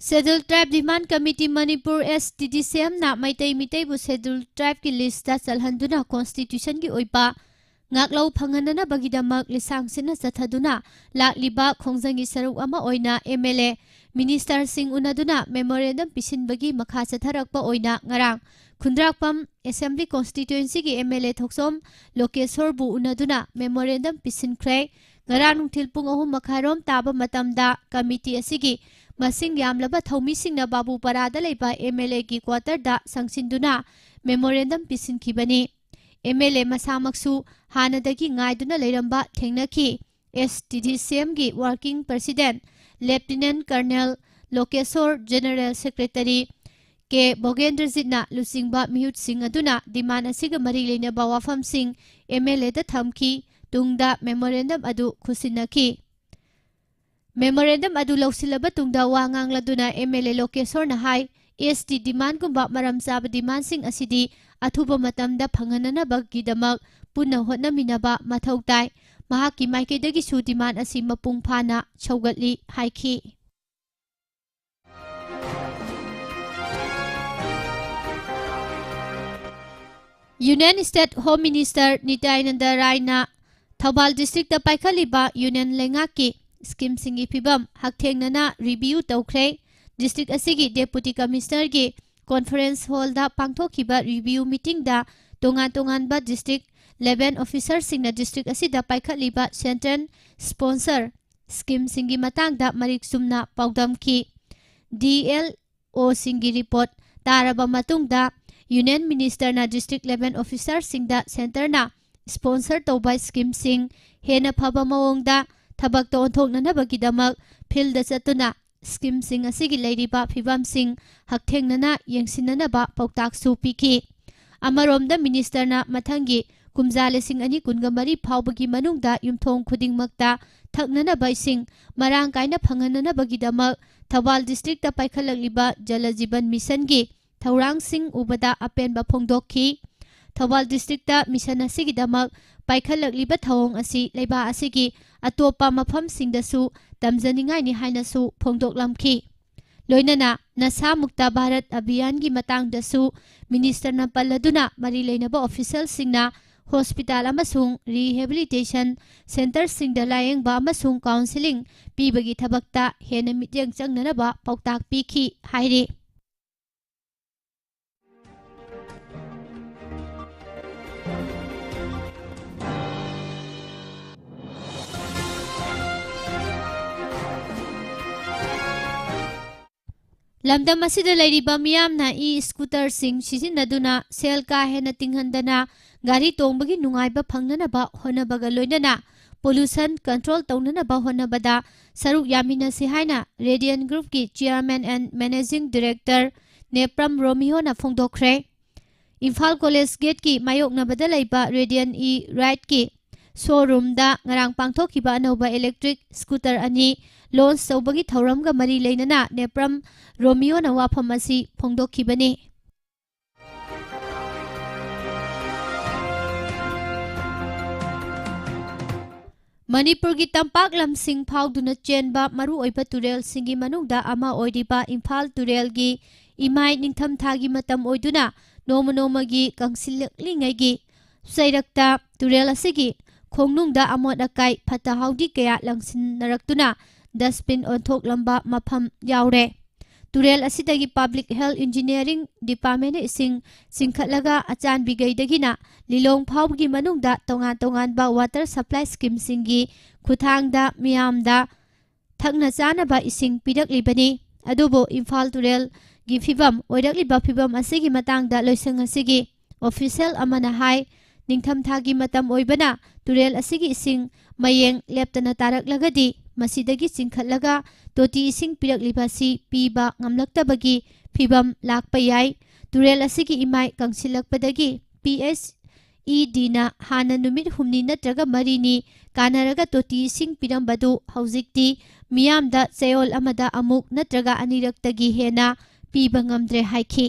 Scheduled Tribe Demand Committee Manipur STDCM na maitai mitai bu Scheduled Tribe ki list da chalhanduna constitution ki oipa ngaklau phanganana bagidamak lisang sina chathaduna lakliba khongjangi saruk ama oina MLA Minister Singh unaduna memorandum pisinbagi makha chatharakpa oina ngarang Khundrakpam Assembly Constituency ki MLA Thoksom Lokeshwar bu unaduna memorandum pisinkhrai ngarang nungthil pung 3 makharom taba matamda committee asigi masing yamlaba thomi singna babu parada leiba MLA ki quarter da sangsinduna memorandum pisinkhibani MLA masamaksu hanadagi ngaiduna leiramba thengnakhi STDCM gi working president Lieutenant Colonel Lokeshwar General Secretary K Bogendrajitna lusingba mihut sing aduna demand asiga mari leinaba wafam sing MLA da thamki tungda memorandum adu khusinakhi memorandum adu lausilaba tungda wangang laduna MLA Lokeshwar na hai ST demand gumba maram chaba demand sing asidi athuba matamda phanganana bagidamak punna hotnaminaba mathau tai mahaki maikeidagi su demand asi mapung phana chaugatli haiki Union State Home Minister Nityananda Rai na Thoubal District da paikhaliba Union Lengaki scheme singi phibam hakthengnana review tawkhre district asigi deputy commissioner gi conference hall da pangthokhiba review meeting da tongan ba district 11 officers singna district asida paikhaliba center sponsor scheme singi matangda marik sumna paudamki DLO singi report taraba matungda Union Minister na district 11 officers singda center na sponsor tawba scheme sing hena phaba mawongda thabak to onthokna bagidamak field da chatuna scheme sing asigi leiriba phibam sing hakthengnana yengsinana ba pautak su piki amaromda minister na mathangi kumja lesing ani kunga mari phawbagi manungda yumthong khuding makta थक्ननबा इसिंग मरांग कायना फंगननबगीदमक Thoubal district पाइखललिबा Jal Jeevan mission की थौरांगसिंग उबदा अपेनबा फोंदोखी थौबाल डिस्ट्रिक्ट मिशन असिगिदमक पाइखललिबा थौंग असि लेबा असिगी अतोपा मफमसिंगदसु तमजनिंगाइनि हाइनसु फोंदोकलमखी लोइनना नशा मुक्त भारत अभियान की मतंगदसु मिनिस्टर पल्लदुना मरी लेनबा ऑफिशियल सिंगना हॉस्पिटल अमसुंग रिहेबिलिटेशन सेंटर सिंगदा लायेंगबा अमसुंग काउंसिलिंग पीबगी थबक्ता हेन मित्यंग चंगनबा पौताक पीखी हाइरे लमदम असिदा लैरिबा मियामना ई स्कूटर सिंग सिजिनदुना सेल का हेन तिंगहंदना गाड़ी तोंबगी नुंगाइबा फंगनबा होनबगा लोइनना पोल्यूशन कंट्रोल तौननबा होनबदा सरुक यामिनसि हाइना रेडियन ग्रुप की chairman and managing director Nepram रोमियोना फोंदोखरे इम्फाल कॉलेज गेट की मायोकनबदा लैबा रेडियन ई राइट की showroom ngarang pangthokhiba anauba electric scooter ani launch tawbagi thauramga mari leinana nepram romeo na wafam asi phongdokhibani Manipur gi tampak lamsing phauduna chenba maru oiba turel singi manungda ama oidiba Imphal turel gi imai ningtham thagi matam oiduna noma gi kangsillingai gi sairakta turel asigi खोंगनुंगदा अमोद अकाई फता हाउदी कया लंगसिनरक्तुना dustbin ओंथोक लंबा मफम यावरे तुरेल असिदगी पब्लिक हेल्थ इंजीनियरिंग डिपार्टमेंट इसिंग सिंखतलगा अचान बिगैदगिना लिलोंग फावगी मनुंगदा तोंगान बा वाटर सप्लाई स्कीम सिंगी खुथांगदा मियामदा थकना चानबा इसिंग पिरकलिबनी अदुबो इम्फाल तुरेल गी फिबम ओइरकलिबा फिबम असिगी मतंगदा लोइसंग असिगी ऑफिशियल अमना हाई निंगथम थागी मतम ओइबना तुरेल असिगी इसिंग मयेंग लेप्तना तारकलगदी मसिदगी चिंखतलगा तोटी इसिंग पिरकलिबासी पीबा ngamlaktabagi फिबम लाकपा याय तुरेल असिगी इमाय कंसिलकपदगी PSED ना हाना नुमित हुमनी नत्रगा मरीनी कानारगा तोटी इसिंग पिरंबदु हौजिक्ति मियामदा चेयोल अमदा अमुक नत्रगा अनिरक्तगी हेना पीबा ngamdre हाइखी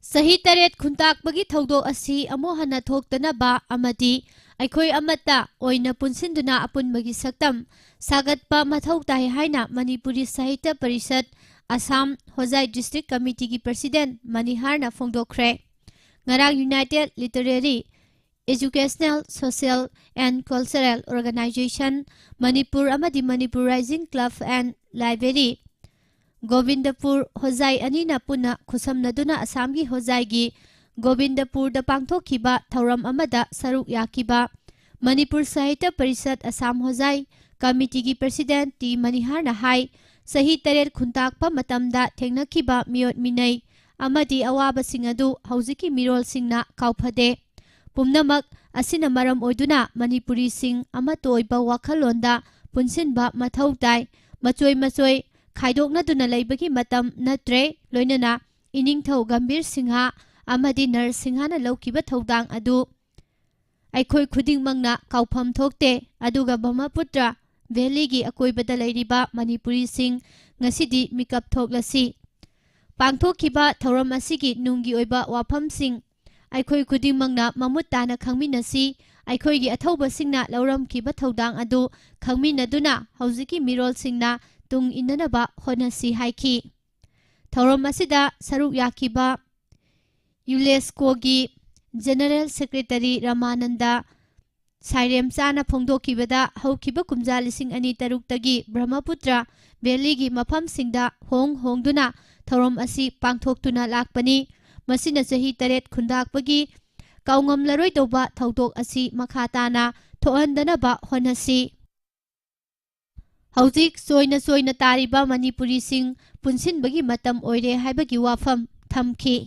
सही तरेत खुंताकबगी थौदो असि अमोहना थोक्तनबा अमदी अखोय अमता ओइना पुनसिंदुना अपुनबगी सक्तम सागतपा मथौ ताइ हाइना मणिपुरी साहित्य परिषद असम होजाई डिस्ट्रिक्ट कमिटी की प्रेसिडेंट मनिहारना फोंदोखरे ngarang united literary educational social and cultural organisation Manipur अमदी Manipur rising club and library Govindpur Hojai अनीना पुना खुसमनदुना असमगी होजाईगी गोविंदपुर द पांगथोखिबा थौरम अमदा सरुक याकिबा मणिपुर साहित्य परिषद असम होजाई कमिटी की प्रेसिडेंट टी मनिहारना हाई सही तरेत खुंताकपा मतमदा थेंगनखिबा मियोट मिनै अमदी अवाबसिंग अदु हौजिकी मिरोलसिंगना काउफदे पुमनमक असिना मरम ओइदुना मणिपुरी सिंग अमतोइबा वाखलोंदा पुनसिनबा मथौ ताई मचोय खाइदोकनदुना लैबगी मतम नत्रे लोइनना इनिंगथौ गंभीर सिंहा अमदी नर सिंहाना लौकिबा थौदांग अदु अखोय खुदिंगमंगना काउफम थोकते अदुगा ब्रह्मपुत्र वैली की अकोइबदा लैरिबा मणिपुरी सिंग ngасidi मिकअप थोकलसी पांथोखिबा थौरम असिगी नुंगी ओइबा वाफमसिंग अखोई खुदिंगमंगना ममुत ताना खंगमिनसी अखोईगी अथौबसिंगना लौरमखिबा थौदांग अदु खंगमिनदुना हौजिकी मिरोलसिंगना तुंग इन्ननबा होनसी हाइखी थौरम असिदा सरुक याखिबा यूनेस्कोगी जनरल सेक्रेटरी रामानंदा साइरेम चाना फोंदोखिबदा हौखिबा कुमजा लिसिंग अनि तरुक्तगी ब्रह्मपुत्र वैलीगी मफमसिंगदा होंगदुना थौरम असि पांथोक्तुना लाकपनी मसिना चही 8 खुंदाकपगी काउंगमलरोय तौबा थौदोक असि मखा ताना थोहंदनबा होनसी हौजिक सोयना तारिबा मणिपुरी सिंह पुनसिनबगी मतम ओइरे हाइबगी वाफम थमखी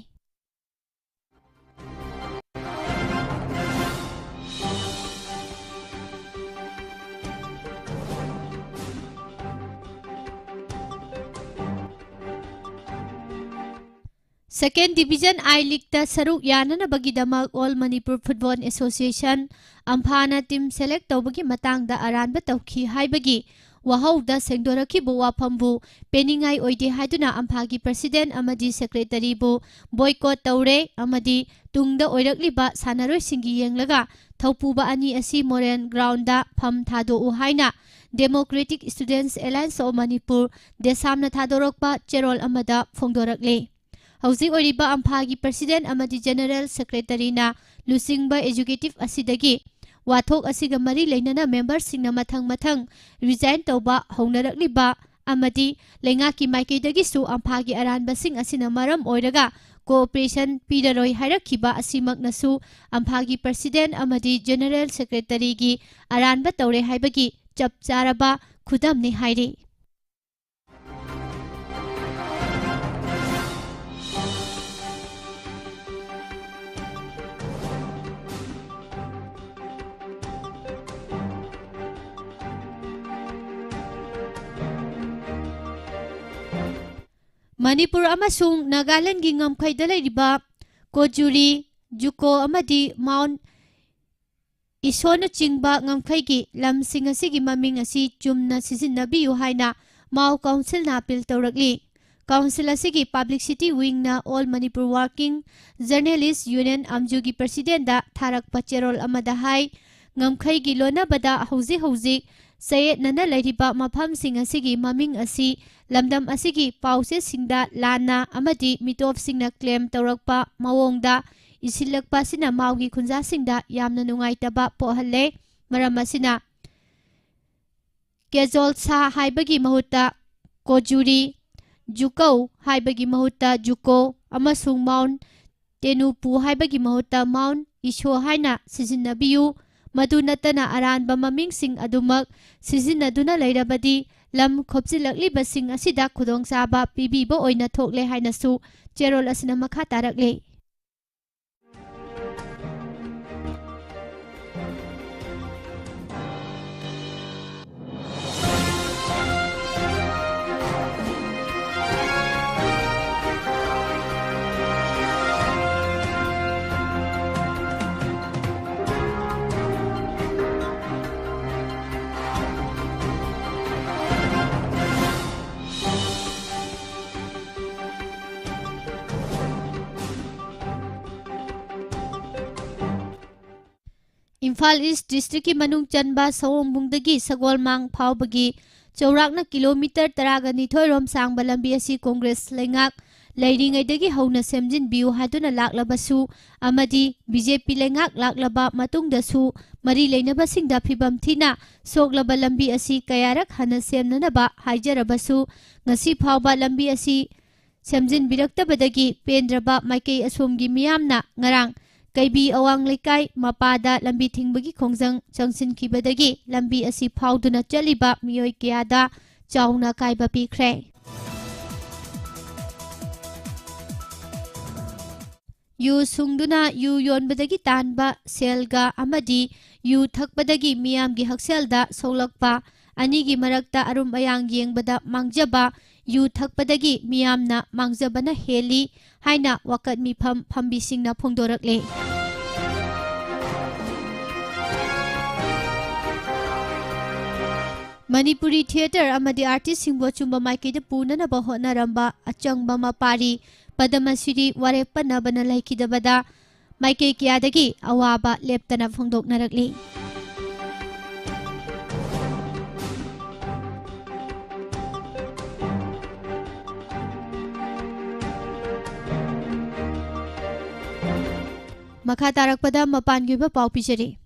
सेकेंड डिवीजन आई लीग ता सरुक याननबगीदमक ऑल मणिपुर फुटबॉल एसोसिएशन अम्फाना टीम सेलेक्ट तौबगी मतांगदा अरानबा तौखी हाइबगी वहाउदा सेंगदोरखिबो वाफमबु पेनिंगाई ओइदे हाइदुना अम्फागी प्रेसिडेंट अमदी सेक्रेटरी बु बॉयकॉट तौरे अमदी तुंगदा ओइरकलिबा सानारोइसिंगी येंगलगा थौपुबा अनि असि मोरेन ग्राउंडा फम थादोउ हाइना democratic students alliance of Manipur देसामना थादोरकपा चेरोल अमदा फोंदोरकले हौजिक ओइरिबा अम्फागी प्रेसिडेंट अमदी जनरल सेक्रेटरीना लुसिंगबा एजुकेटिव असिदगी वाथोक असिगा मरी लेनना मेंबर सिंगना मथंग रिजाइन तौबा हौनरकलिबा अमदी लेंगाकी माइकेदगिसु अम्फागी अरानबा सिंग असिना मरम ओइरगा कोऑपरेशन पीररोय हाइरखिबा असिमकनसु अम्फागी प्रेसिडेंट अमदी जनरल सेक्रेटरीगी अरानबा तौरे हाइबगी चप चारबा खुदमनि हाइरे मणिपुर अमसुंग नागालैंड की ngमखैदा लेरिबा कोजुरी जुको अमदी माउंट इशोन चिंगबा ngमखैगी लमसिंग असिगी ममिंग असि चुमना सिजिनबियु हाइना माउ काउंसिल ना अपील तौरकली काउंसिल असिगी पब्लिसिटी विंग ना all Manipur working journalist union अमजुगी प्रेसिडेंट दा थारक पचेरोल अमदा हाई ngमखैगी लोनाबदा हौजी सयेत नना लेरिबा मफम सिंग असिगी ममिंग असि लमदम असिगी पाउसे सिंगदा लाना अमदी मिटोप सिंगना क्लेम तौरकपा मवोंगदा इसिलकपा सिना माउगी खुंजा सिंगदा यामना नुंगाइतबा पोहल्ले मरम असिना केजोल सा हाइबगी महुत्ता कोजुरी जुको हाइबगी महुत्ता जुको अमसुंग माउंट तेनुपु हाइबगी महुत्ता माउंट इशो हाइना सिजिनबियु मधु नतना अरानबा ममिंगसिंग अदुमक सिजिनदुना लैरबदी लम खोपजिलकलिबसिंग असिदा खुदोंचाबा पिबिबो ओइना थोकले हाइनसु चेरोल असिना मखा तारकले इम्फाल ईस्ट डिस्ट्रिक्ट की मनुंग चनबा सवोंगबुंगदगी सगोलमांग फावबगी चौराकना किलोमीटर 12 रोम सांगबा लंबी असि कांग्रेस लेंगाक लैरिंगैदगी हौना सेमजिनबियु हादुना लाक्लबसु अमदी बीजेपी लेंगाक लाक्लबा मतुंगदसु मरी लेनबसिंगदा फिबम थीना सोगलबा लंबी असि कयारक हना सेमननबा हाइजरबसु ngasi फावबा लंबी असि सेमजिनबिरक्तबदगी पेंद्रबा माइकई असोमगी मियामना ngarang कैबी अवांग लेकाई मपादा लंबी थिंगबगी खोंजंग चंगसिनखिबदगी लंबी असि फावदुना चलिबा मियोय कयादा चाउना कायबा पीख्रे यू सुंगदुना यू योनबदगी तानबा सेलगा अमदी यू थकबदगी मियामगी हक्सेलदा सौलकपा अनिगी मरक्ता अरुम अयांग येंगबदा मांगजबा यू थकबदगी मियामना मांगजबना हेली हाइना वकत मिफम फंबिसिंगना फोंदोरकले Manipuri Theatre amadi artist singbo chumba maikida punanaba hotnaramba achangba mapari Padamasiri warepanabana laikidabada maike kiyadagi awaba leptana phongdoknarakli. Makha tarakpada mapangiba pau pijari.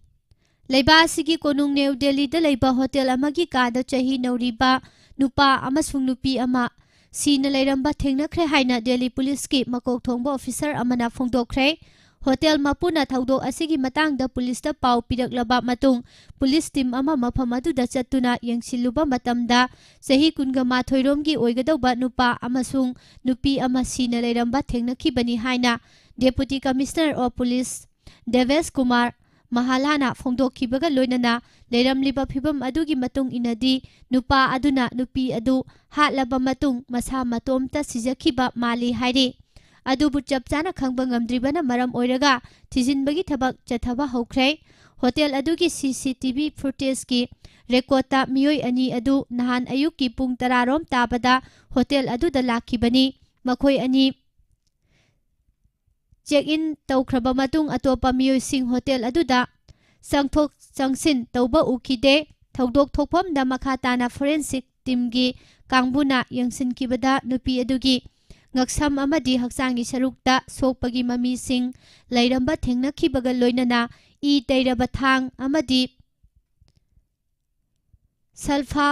Leiba asigi konung New Delhi da leiba hotel amagi kada chahi nauriba nupa amasung nupi ama sina leiramba thengnakre haina Delhi Police ki makok thongba officer amana phongdokre. Hotel mapuna thaudok asigi matangda police da pau piraklaba matung police team ama mafam aduda chattuna yengsiluba matamda sahi kunga mathoiromgi oigadauba nupa amasung nupi ama sina leiramba thengnakhibani haina Deputy Commissioner of Police Devesh Kumar Mahalana phongdokhibaga loinana leiramliba phibam adugi matung inadi nupa aduna nupi adu hatlaba matung masa matomta sijakhiba mali hairi adubu chapchana khangba ngamdribana maram oiraga thijinbagi thabak chathaba hokre hotel adugi CCTV footage ki rekota miyoi ani adu nahan ayuki pung 10 rom tabada hotel aduda lakhibani makhoi ani check-in tawkraba matung atopa miyoi sing hotel aduda sangthok sangsin tawba ukide thaudok thokpham da makha tana forensic team gi kangbuna yangsin kibada nupi adugi ngaksam amadi haksangi sarukta sokpagi mami sing lairamba thengnakibaga loinana I teiraba thang amadi sulfa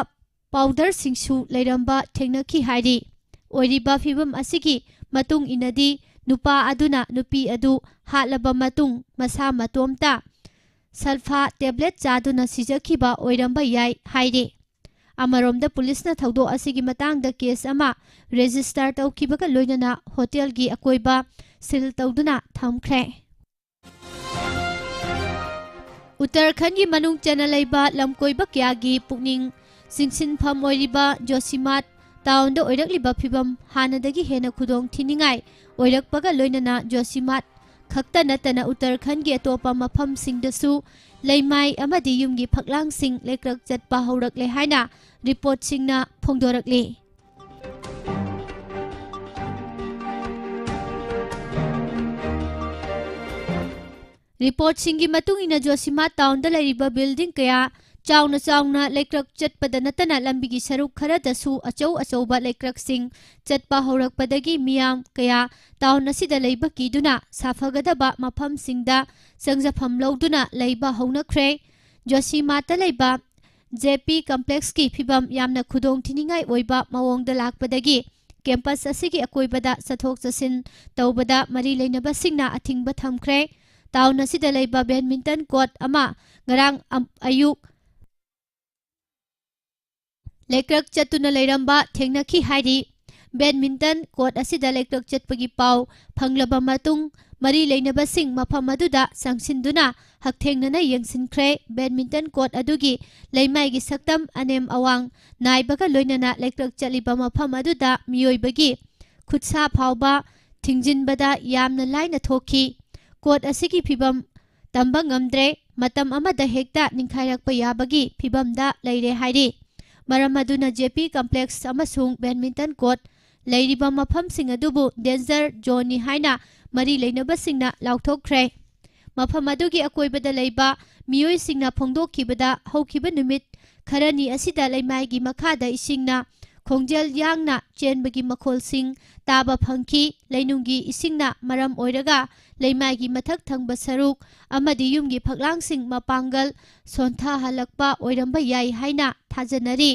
powder singsu lairamba thengnaki hairi oiriba phibam asigi matung inadi nupa aduna nupi adu hatlaba matung masa matomta sulfa tablet chaduna sijakhiba oiramba yai haire amaromda police na thaudo asigi matangda case ama register tawkibaga loinana hotel gi akoiba sil tawduna thamkhre Uttarakhand gi manung chana leiba lamkoiba kya gi pukning singsin pham oiriba Josimat town da oirakliba phibam hanadagi hena khudong thiningai oirakpaga loinana Josimat khakta natana Uttarakhand gi atopa mafam singdasu leimai amadi yumgi phaklang sing lekrak chatpa haurakle haina report singna phongdorakle report singi matung ina Josimat town da lairiba building kaya chauna lekrak chatpada natana lambigi saruk khara dasu achauba lekrak sing chatpa haurakpadagi miyam kaya town asida leiba kiduna safagadaba mafam singda sangjafam loduna leiba haunakhre Josimat ta leiba JP complex ki phibam yamna khudong thiningai oiba mawongda lakpadagi campus asigi akoibada sathok chasin tawbada mari leinaba singna athingba thamkhre town asida leiba badminton court ama ngarang ayuk lekrak chatuna leiramba thengnakhi hairi badminton court asida lekrak chatpagi pau phanglaba matung mari leinaba sing mafam aduda sangsinduna hakthengnana yengsinkhre badminton court adugi leimai gi saktam anem awang naibaga loinana lekrak chaliba mafam aduda miyoibagi khutsa phawba thingjinbada yamna laina thokhi court asigi phibam tamba ngamdre matam amada hekta ninkhairakpa yabagi phibamda leire hairi maram aduna JP complex amasung badminton court leiriba mafam sing adubu danger zone haina mari leinaba singna lauthokkhre mafam adugi akoibada leiba miyoi singna phongdokhibada hokhiba numit kharani asida leimai gi makhada isingna khongjel yangna chenbagi makhol sing taba phangki leinungi isingna maram oiraga leimai gi mathak thangba saruk amadi yumgi phaklang sing mapangal sontha halakpa oiramba yai haina thajanari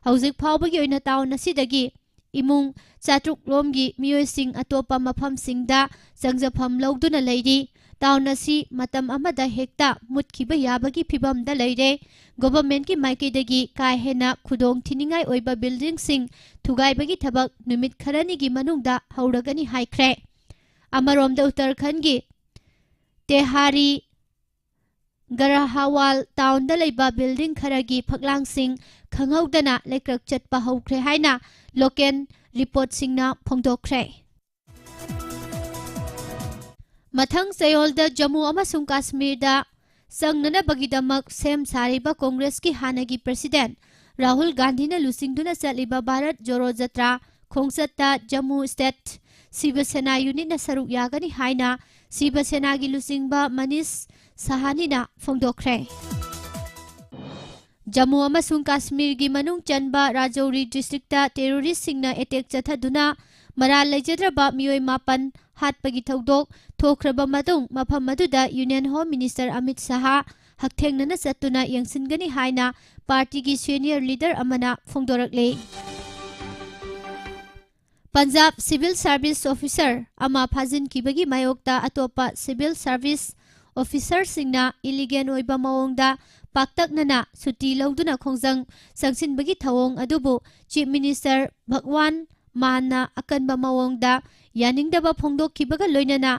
hauzik phawbagi oina town asidagi imung chatruk lomgi miyoi sing atopa mafam singda sangjafam loduna leiri town asi matam amada hekta mutkhiba yabagi phibamda leire government ki maikidagi kai hena khudong thiningai oiba building sing thugaibagi thabak numit kharani gi manungda hauragani haikhre amaromda Uttarakhand gi Tehari Garahawal town da leiba building kharagi phaklang sing khanghaudana lekrak chatpa haukhre haina local report singna phongdokhre mathang sayolda Jammu amasung Kashmir da sangnana bagidamak sem sariba Congress ki hanagi president Rahul Gandhi ने लुसिंगदुना चलिबा भारत जोड़ो जत्रा खोंगसत्ता Jammu state Shiv Sena unit न सरुक यागनी हाइना शिवसेना की लुसिंगबा मनीष साहानीना फोंदोखरे। जम्मू अमसुंग कश्मीर की मनुंग चनबा राजौरी डिस्ट्रिक्ट टेरोरिस्ट सिंगना अटैक चथदुना मराल लेजद्रबा मियोय मापन हाटपगी थौदोक थोख्रबा मतुंग मफम मदुदा union home minister Amit Shah हकथेंगनना चत्तुना यंगसिनगनी हाइना पार्टी की सीनियर लीडर अमना फोंदोरकले। पंजाब सिविल सर्विस ऑफिसर अमा फाजिनखिबगी मायोक्ता अतोपा सिविल सर्विस ऑफिसर सिंगना इलीगेन ओइबा मवोंगदा पाक्तकनना सुटी लौदुना खोंजंग संगसिनबगी थवोंग अदुबु चीफ मिनिस्टर भगवान मानना अकनबा मवोंगदा यानिंगदबा फोंदोखिबगा लोइनना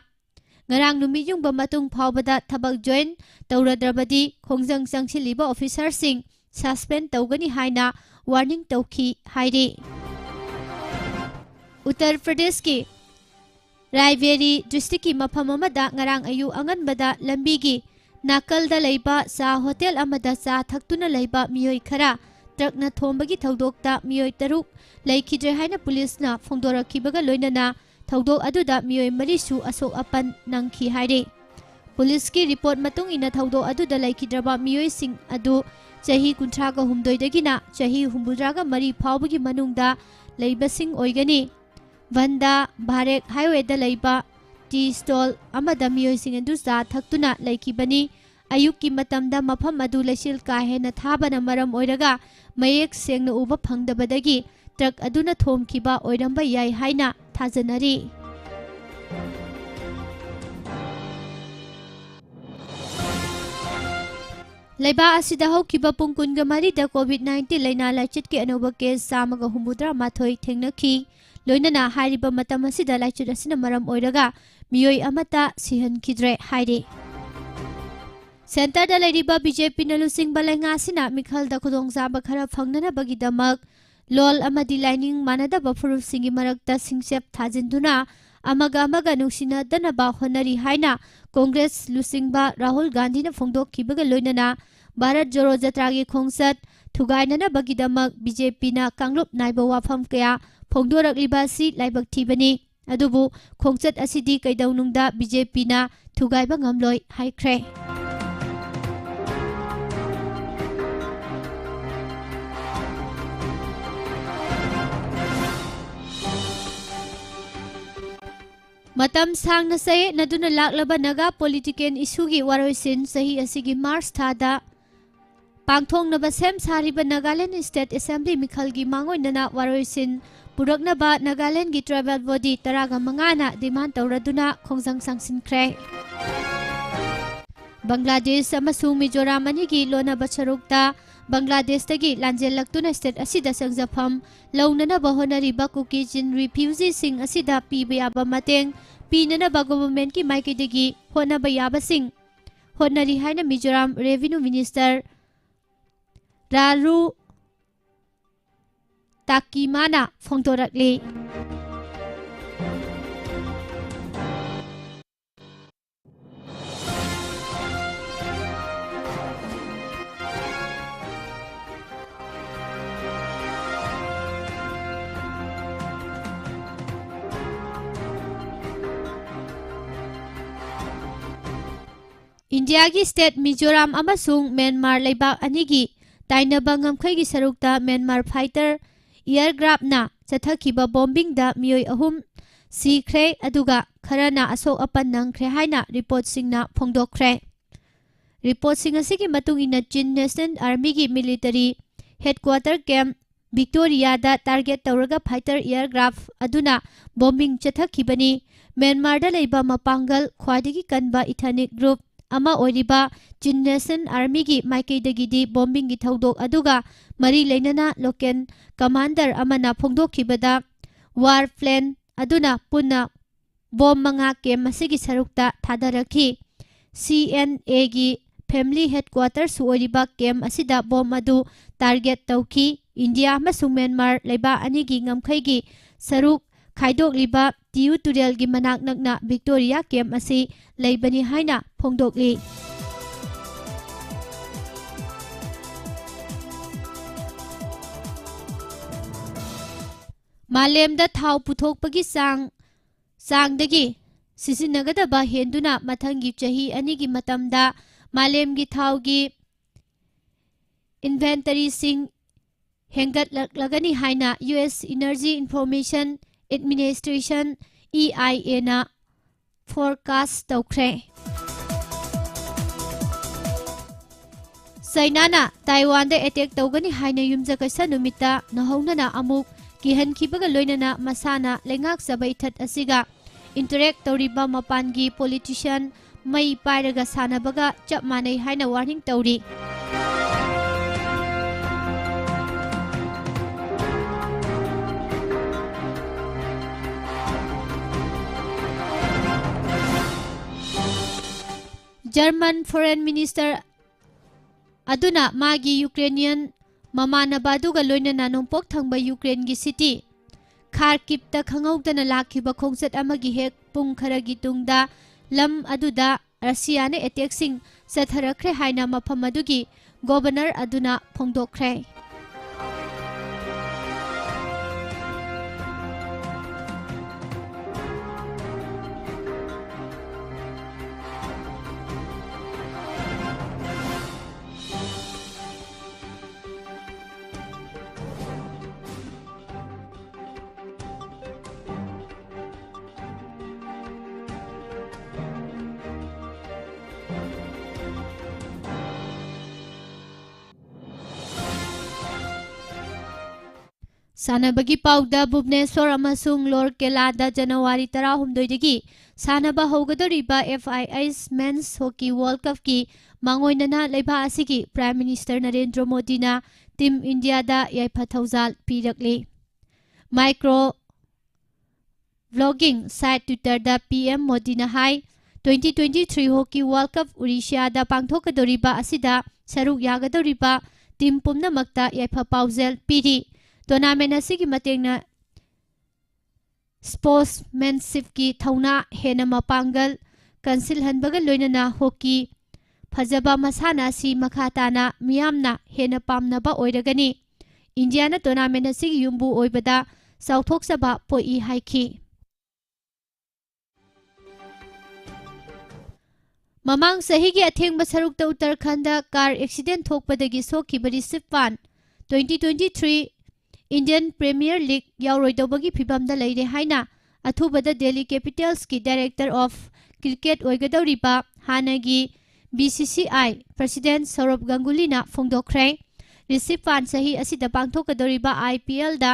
ngarang numi yungba matung phawbada thabak join tawradrabadi khongjang changchiliba officer sing suspend tawgani haina warning tawkhi hairi। Uttar Pradesh की रायबेरी डिस्ट्रिक्ट की मफम अमदा ngarang ayu anganbada lambi gi नाकलदा लैबा चा होटल अमदा चा थक्तुना लैबा मियोय खरा ट्रकना थोंबगी थौदोकता मियोय तरुक लैखिद्रे हाइना पुलिसना फोंदोरखिबगा लोइनना थौदोक अदुदा मियोय मरिसु असोक अपन नंगखि हाइरे। पुलिस की रिपोर्ट मतुंग इना थौदोक अदुदा लैखिद्रबा मियोय सिंग अदु चही 38 दगिना चही 63 मरी फावबगी मनुंगदा लैबसिंग ओइगनी। वंदा भारत हाईवे दा लैबा टी स्टॉल अमदा मियोय सिंग अदु चा थक्तुना लैखिबनी। अयुक की मतमदा मफम अदु लैसिल काहेना थाबना मरम ओइरगा मयेक सेंगना उबा फंगदबदगी ट्रक अदुना थोमखिबा ओइरंबा याय हाइना थाजनरी। लैबा असिदा हौखिबा पुंग कुनगा मरीदा कोविड-19 लैना लाइचित के अनोबा केस 153 थेंगनखि लोइनना हारिबा मतम असिदा लाइचित असिना मरम ओइरगा मियोय अमता सिहनखिद्रे हाइरे। सेंटर दा लैरिबा बीजेपी न लुसिंग बलैंगा सिना मिखलदा खुदोंगजाबा खरा फंगननाबगीदमक लोल अमदी लाइनिंग मानदबा फुरुपसिंगी मरक्ता सिंगसेप थाजिंदुना अमगा अमगा नुसिनदनबा होनरी हाइना कांग्रेस लुसिंगबा राहुल गांधी न फोंदोखिबगा लोइनना भारत जोड़ो जत्रा की खोंगसत थुगाइननबगीदमक बीजेपी न कांगलुप नाइबा वाफम कया फोंदोरकलिबासी लाइबक थीबनी। अदुबु खोंगसत असिदी कैदौनुंगदा बीजेपी न थुगाइबा ngamloi हाइख्रे। मतम सांगना सये नदुना लाक्लबा नगा पॉलिटिकल इशूगी वारोइसिन सही असिगी मार्च थादा पांगथोंगनबा सेम सारिबा नागालैंड स्टेट असेंबली मिखलगी मांगोइनना वारोइसिन पुरकनबा नागालैंड की ट्राइबल बॉडी 15 डिमांड तौरदुना खोंजंग सांसिनख्रे। बांग्लादेश अमसुंग मिजोराम अनिगी लोनबा सरुकता बांग्लादेश तगी लांजेलक्तुना स्टेट असिदा संगजफम लौननबा होनरिबा कुकी जिन रिफ्यूजी सिंग असिदा पीबा याबा मतेंग पीननबा गवर्नमेंट की माइकेदगी होनबा याबसिंग होनरी हाइना मिजोराम रेवेन्यू मिनिस्टर रारू ताकीमाना फोंदोरकले। इंडिया की स्टेट मिजोराम अमसुंग म्यांमार लेबाक अनिगी ताइनबा ngamkhai sarukta म्यांमार फाइटर एयरक्राफ्टना चथखिबा बॉम्बिंगदा मियोय अहुम सीख्रे अदुगा खरना असोक अपन नंख्रे हाइना रिपोर्ट सिंगना फोंदोखरे। रिपोर्ट सिंग असिगी मतुंग इना चीन नेशनल आर्मी की मिलिटरी हेडक्वार्टर कैंप विक्टोरिया दा टारगेट तौरगा फाइटर एयरक्राफ्ट अदुना बॉम्बिंग चथखिबनी। म्यांमार दा लेबा मपांगल ख्वादिगी कनबा इथनिक ग्रुप अमा ओइरिबा चीन नेशनल आर्मी की माइकेदगिदी बॉम्बिंग की थौदोक अदुगा मरी लेनना लोकल कमांडर अमना फोंदोखिबदा वार प्लेन अदुना पुन्ना बॉम्ब मंगा केम मसिगी सरुकता थादरखी। CNA की फैमिली हेडक्वार्टर सुओरिबा केम असिदा बॉम्ब अदु टारगेट तौखी। इंडिया अमसुंग म्यांमार लेबा अनिगी ngamkhai सरुक खाइदोकलिबा तियु तुरेल की मनाक नकना विक्टोरिया केम असि लेबनी हाइना फोंदोकली। मालेमदा थाव पुथोकपगी सांगदगी सिसिनगदबा हेंदुना मथंगी चही अनिगी मतमदा मालेमगी थावगी इन्वेंटरी सिंग हेंगतलगनी हाइना US energy information administration EIA ना फोरकास्ट तौख्रे चाइना ताइवान दे अटैक तौगनी हाइना युमजकसा नुमिता नहौनना अमुक किहनखिबगा लोइनना मसाना लेंगाक सबै थत असिगा इंटरेक्ट तौरिबा मपानगी पॉलिटिशियन मई पाइरगा सानबगा चप मानै हाइना वार्निंग तौरी जर्मन फॉरेन मिनिस्टर अदुना मागी यूक्रेनियन ममानबादुगा लोइनना नोंपोक थंगबा यूक्रेन की सिटी खार्किव खंगौदना लाखिबा खोंसत अमगी हेक पुंग खरगी तुंगदा लम अदुदा रशियाने अटैकसिंग सथरख्रे हाइना मफम अदुगी गवर्नर अदुना फोंदोख्रे सानबगी पाउदा भुवनेश्वर अमसुंग लोरकेलादा जनवरी 13 सानबा हौगदरिबा FIS men's hockey world cup की मांगोइनना लेबा असिगी प्राइम मिनिस्टर नरेंद्र मोदी ना टीम इंडिया दा याइफाथौजाल पीरकले माइक्रो व्लॉगिंग साइट ट्विटर दा PM मोदी ना हाई 2023 हॉकी वर्ल्ड कप उड़ीसा दा पांगथोकदोरिबा असिदा सरुक यागदोरिबा टीम पुमनमक्ता याइफा पाउजेल पीरी टूर्नामेंट असिगी मतेंगना स्पोर्ट्समैनशिप की थौना हेना मपांगल कंसिल हनबगा लोइनना हॉकी फजबा मसाना सी मखाताना मियामना हेना पामनबा ओइरगनी इंडियाना टूर्नामेंट असिगी युम्बु ओइबदा साउथोक्सबा पोई हाइखी ममांग सहीगी अथेंगबा सरुकता उत्तराखंड कार एक्सीडेंट थोकपदगी सोखिबा रिसिपान 2023 इंडियन प्रीमियर लीग यावरोइदौबगी फिबमदा लेरे हाइना अथुबदा दिल्ली कैपिटल्स की डायरेक्टर ऑफ क्रिकेट ओइगदौरिबा हानागी BCCI प्रेसिडेंट सौरभ गांगुली ना फोंदोख्रे रिसिपान सही असिदा पांगथोकदौरिबा IPL दा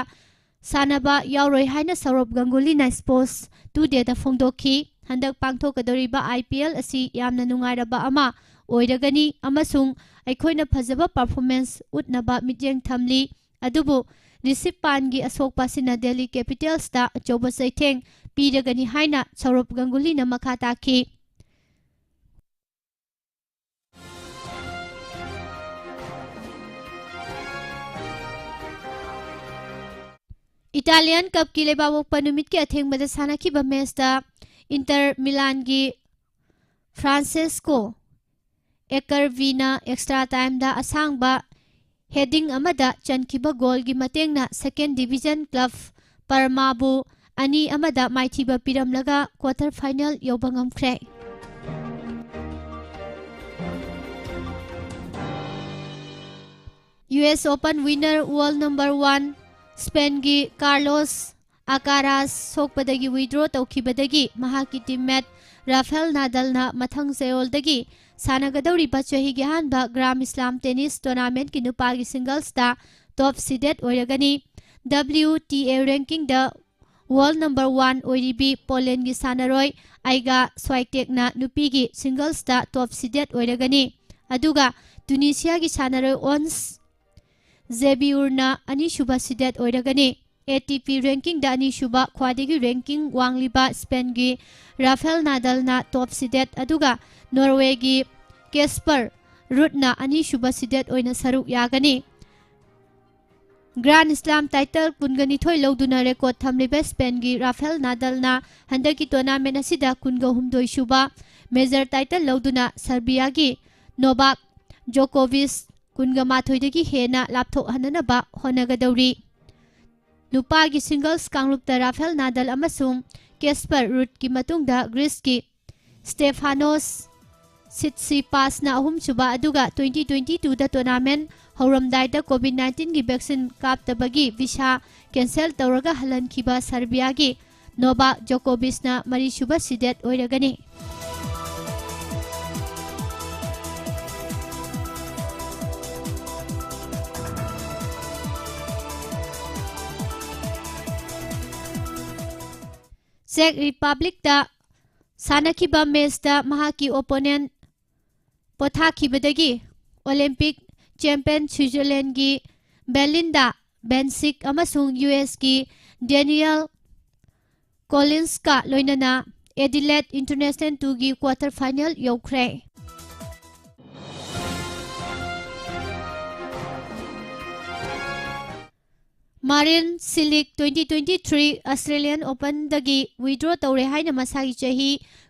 सानबा यावरोइ हाइना सौरभ गांगुली ना स्पोर्ट्स टुडे दा फोंदोखी हंदक पांगथोकदौरिबा IPL असि यामना नुंगाइरबा अमा ओइरगनी अमसुंग अखोइना फजबा परफॉर्मेंस उतनबा मिजेंग थमली अदुबु रिसिपान की असोकपासिना दिल्ली कैपिटल्स दा अचौबा सैथेंग पीरगनी हाइना सौरभ गांगुली ना मखा ताखी इटालियन कप की लेबावोकपा नुमित के अथेंगबदा सानाखिबा मैचदा इंटर मिलान की फ्रांसेस्को एकरवीना एक्स्ट्रा टाइम दा असांगबा हेडिंग अमदा चनखिबा गोल की मतेंगना सेकेंड डिवीजन क्लब परमाबु अनि अमदा माइथिबा पिरमलगा क्वार्टर फाइनल यौबा ngamkhre US Open winner world number 1 Spain की कार्लोस अकारास सोकपदगी विड्रॉ तौखिबदगी महाकी टीममेट राफेल नादलना मथंग सेओलदगी सानगदौरिबा चहीगी हानबा ग्राम इस्लाम टेनिस टूर्नामेंट की नुपागी सिंगल्स दा टॉप सीडेड ओइरगनी WTA रैंकिंग दा वर्ल्ड नंबर 1 ओइरिबी पोलैंड की सानरोय आइगा स्वाइटेकना नुपीगी सिंगल्स दा टॉप सीडेड ओइरगनी अदुगा ट्यूनिशिया की सानरोय ओन्स जेबिउरना अनिशुबा सीडेड ओइरगनी ATP रैंकिंग दा अनिशुबा ख्वादिगी रैंकिंग वांगलिबा स्पेन की राफेल नादलना टॉप सीडेड अदुगा नॉर्वे की केस्पर रुटना अनिशुबा सीडेड ओइना सरुक यागनी ग्रांड स्लैम टाइटल कुनगनिथोय लौदुना रेकॉर्ड थमलिबे स्पेन की राफेल नादलना हंदकी टूर्नामेंट असिदा कुनगहुमदोय शुबा मेजर टाइटल लौदुना सर्बिया की नोवाक जोकोविच कुनगमाथोयदगी हेना लापथोक हननबा होनगदौरी नुपागी सिंगल्स कांगलुपता राफेल नादल अमसुंग केस्पर रूट की मतुंगदा ग्रीस की स्टेफानोस सित्सिपासना अहुम सुबा अदुगा 2022 दा टूर्नामेंट हौरमदाइदा कोविड-19 की वैक्सीन कापतबगी वीसा कैंसल तौरगा हलनखिबा सर्बिया की नोवाक जोकोविचना मरीसुबा सिडेट ओइरगनी। चेक रिपब्लिक दा सानखिबा मैच दा महाकी ओपोनेंट पोथाखिबदगी ओलंपिक चैंपियन स्विट्जरलैंड की बेलिंडा बेंसिक अमसुंग यूएस की डेनियल कॉलिंस का लोइनना एडिलेड इंटरनेशनल 2 की quarter final यौख्रे। Marin Cilic 2023 Australian open दगी विड्रॉ तौरे हाइना मसागी चही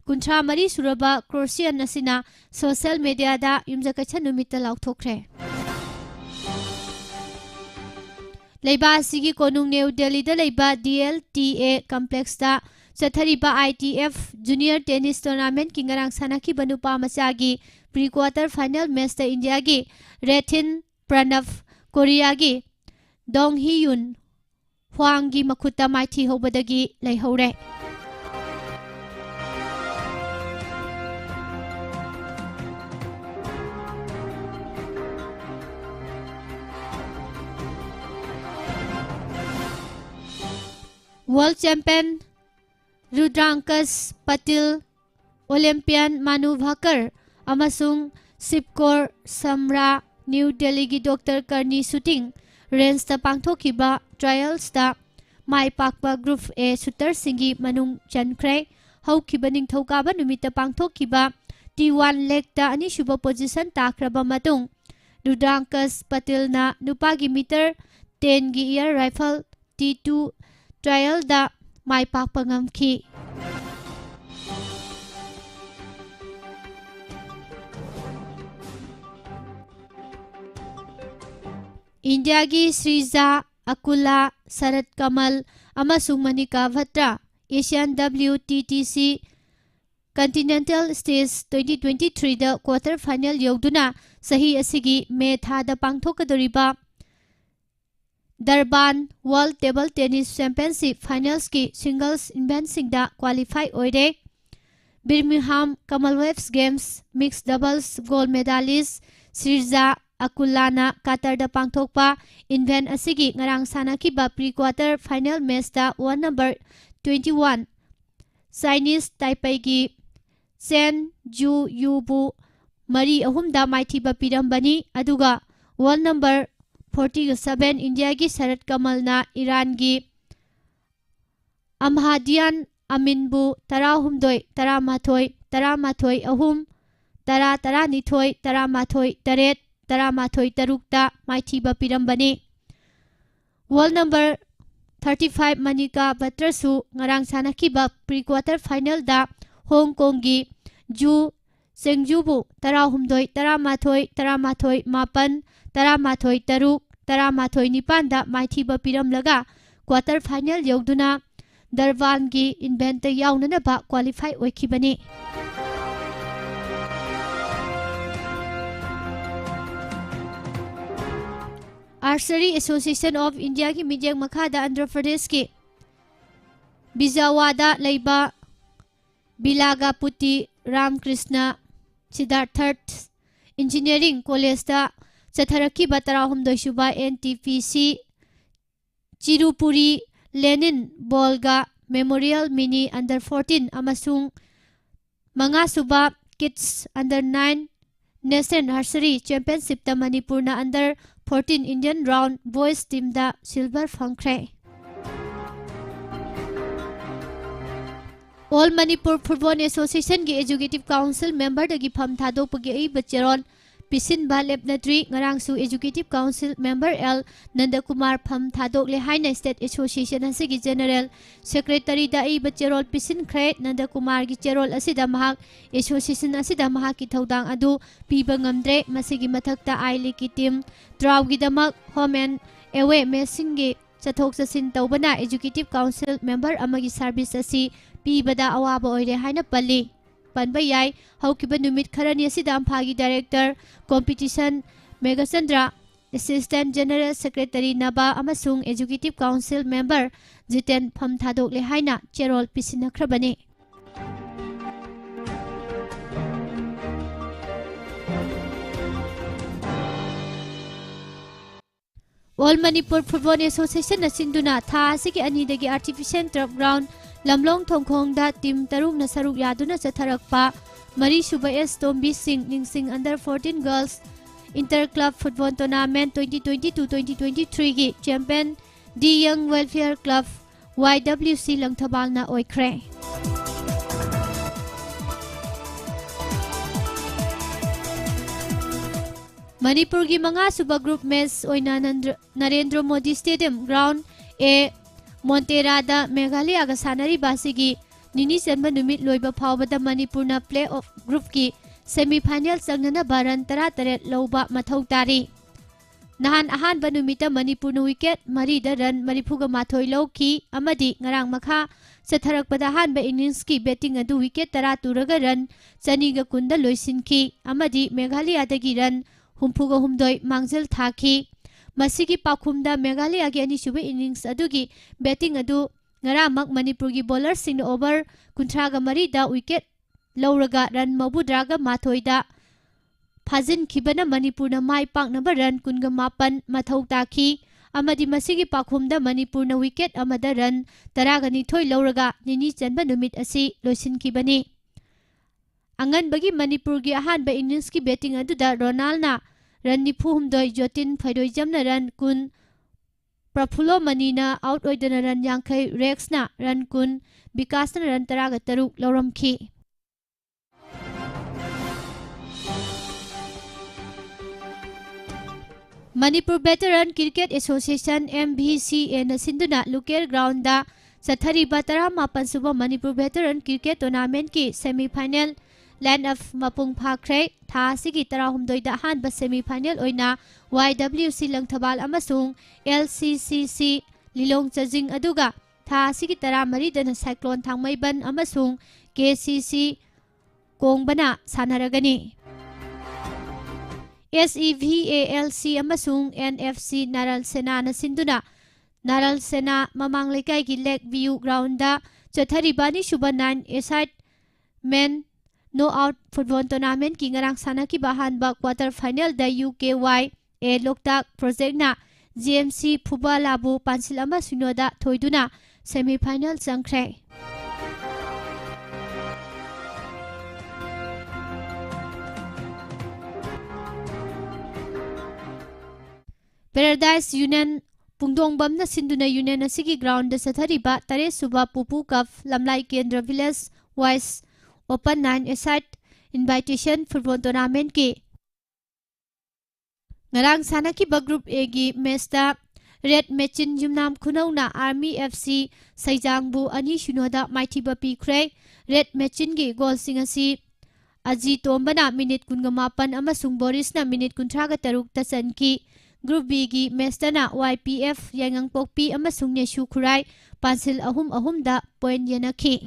53 सुरबा क्रोशियन नसिना सोशल मीडिया दा युमजकछन नुमित्ता लाउथोख्रे। लेबासिगी कोनुंग न्यू दिल्ली दा लेबा DLTA कॉम्प्लेक्स दा चथरिबा ITF जूनियर टेनिस टूर्नामेंट की ngarang sanaki banupa machagi pre quarter final match दा इंडिया की रेथिन प्रणव कोरिया की डोंग हियुन हुआंग की मखुता माइथी होबदगी लेहौरे। World champion Rudrankksh Patil Olympian Manu Bhaker अमसुंग सिपकोर समरा न्यू दिल्ली की डॉक्टर करनी शूटिंग रेंज दा पांथोखिबा ट्रायल्स दा माई पाकबा ग्रुप ए शूटर सिंगी मनुंग चनख्रे हौखिबा निंगथौकाबा नुमित्ता पांथोखिबा T1 लेग दा अनिसुबा पोजीशन ताख्रबा मतुंग रुद्रांकस पटिल ना नुपागी मीटर 10 की एयर राइफल T2 ट्रायल दा माई पाकबा ngamखि। इंडिया की श्रीजा अकुला शरद कमल अमसुंग मनिका भट्टा एशियन WTTC कंटिनेंटल स्टेज 2023 दा क्वार्टर फाइनल यौदुना सही असिगी मे थादा पांथोकदोरिबा Durban world table tennis championship finals की सिंगल्स इवेंट्स दा क्वालिफाई ओइरे। Birmingham commonwealth games mix doubles gold medalist Sreeja अकुलाना कतर दा पांथोकपा इवेंट असिगी ngarang sanakhiba pre quarter final match दा 1 नंबर 21 चाइनीज ताइपेई की चेन जू यूबू मरी अहुमदा माइथीबा पिरंबनी अदुगा 1 नंबर 47 इंडिया की शरद कमल ना ईरान की अमहादियान अमिनबू 13 13 13 अहुम 10 12 13 8 13 तरुकता माइथीबा पिरंबनी। वर्ल्ड नंबर 35 मनिका बट्रसु ngarang sanakhiba pre quarter final दा हांगकांग की जू सेंगजुबू 13 13 13 मापन 13 तरुक 13 निपान दा माइथीबा पिरमलगा क्वार्टर फाइनल यौदुना दरबान की इवेंट याउननबा क्वालिफाई ओइखिबनी। आर्चरी एसोसिएशन ऑफ इंडिया की मिजेंग मखादा आंध्र प्रदेश के बिजावादा लेबा बिलागापुटी रामकृष्ण सिद्धार्थ इंजीनियरिंग कॉलेज दा चथरकी बतराहुमदोई सुबा NTPC Cherukuri Lenin Volga memorial mini under 14 अमसुंग मंगा सुबा kids under 9 national archery championship दा मणिपुर ना under 14 Indian round boys team दा सिल्वर फंख्रे। ऑल मणिपुर फुटबॉल एसोसिएशन की एजुकेटिव काउंसिल मेंबर दगी फम थादोपगी आई बच्चेरोन पिसिन बा लेपनट्री ngarangsu executive council member L Nandakumar फम थादोकले हाइना स्टेट एसोसिएशन हसिगी जनरल सेक्रेटरी दा आई बच्चेरोल पिसिन ख्रे नंदकुमार की चेरोल असिदा महाक एसोसिएशन असिदा महाक की थौदांग अदु पीबा ngamdre मसिगी मथकता आई लीग की टीम ड्राव की दमक होम एंड एवे मैचिंग की chathok chasin tawbana executive council member amagi service asi pibada awaba oire haina palli panba yai haukiba numit kharani asida amphagi director competition Megachandra assistant general secretary Naba amasung executive council member Jiten Phamthadokle haina cherol pisinakhrabani All Manipur Football Association na sinduna tha asigi anidagi artificial turf ground lamlong thongkhongda team taruk na saruk yaduna chatharakpa Mari Suba S Tombi Singh Ningsing under 14 girls inter club football tournament 2022-2023 gi champion D Young Welfare Club YWC Langthabal na oikre Manipur gi manga suba group match oina Narendra Modi Stadium ground A Montera da Meghalaya ga sanari basigi nini senba numit loiba phawbada Manipur na play-off group ki semi-final changnana baran 13 loba mathau tari nahan ahan banumita Manipur na wicket mari da run marifuga mathoi lowki amadi ngarang makha satharakpada han ba innings ki batting adu wicket 10 turaga run chaniga kunda loisinki amadi Meghalaya dagi run humpuga humdoi mangjel thaki masigi pakhumda Meghalaya gi ani suba innings adugi batting adu ngaramak Manipur gi bowler sing over kunthraga mari da wicket lawraga run mabudraga mathoida phajin khibana Manipur na mai pak na run kunga mapan mathau taki amadi masigi pakhumda Manipur na wicket amada run taraga ni thoi lawraga nini chanba numit asi loisin khibani angan bagi Manipur gi ahan ba innings ki batting adu da Ronald na run ni phuhumdoi Jotin Phaidoi jamna run kun Prafulo Manina out oidana run yankai Rex na run kun Vikas na run taraga taruk lawramki Manipur Veteran Cricket Association MVCA na sinduna Luker ground da sathariba 18 suba Manipur Veteran Cricket Tournament ki semi-final land of mapung phakre tha sigi 16 da hanba semi-final oina YWC Langthabal amasung LCCC Lilong Chajing aduga tha sigi 13 da na Cyclone Thangmaiban amasung KCC Kongbana sanaragani SEVALC amasung NFC Naral Sena na sinduna Naral Sena mamang lekay gi Lakeview ground da chatharibani suba 9 aside men no out football tournament ki ngarang sana ki bahan ba quarter final da UKY a Loktak project na GMC Phuba Labu Pansil ama sunoda thoiduna semi final changkhre Paradise Union Pungdongbam na sinduna Union asigi ground da sathariba tare suba Pupu Cup Lamlai Kendra Village Wise Open 9 aside invitation football tournament ki ngarang sana ki ba group A gi match da Red Machin Jumnam Khunauna Army FC Saijangbu ani shunoda maithiba pikre Red Machin gi goal singasi Aji Tombana minute 18 amasung Boris na minute 13 ta chanki Group B gi match na YPF Yangang Pokpi amasung Neshu Khurai Pansil ahum da point yanaki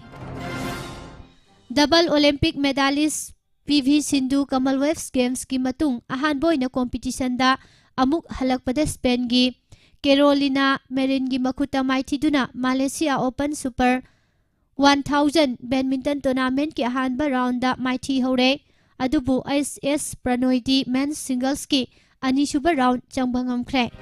Double Olympic medalist PV Sindhu Commonwealth Games ki matung ahan boy na competition da amuk halakpada Spain gi Carolina Marin gi makuta maithiduna Malaysia Open Super 1000 badminton tournament ki ahan ba round da maithi hore adubu SS Pranoy di men's singles ki ani suba round changbangam khre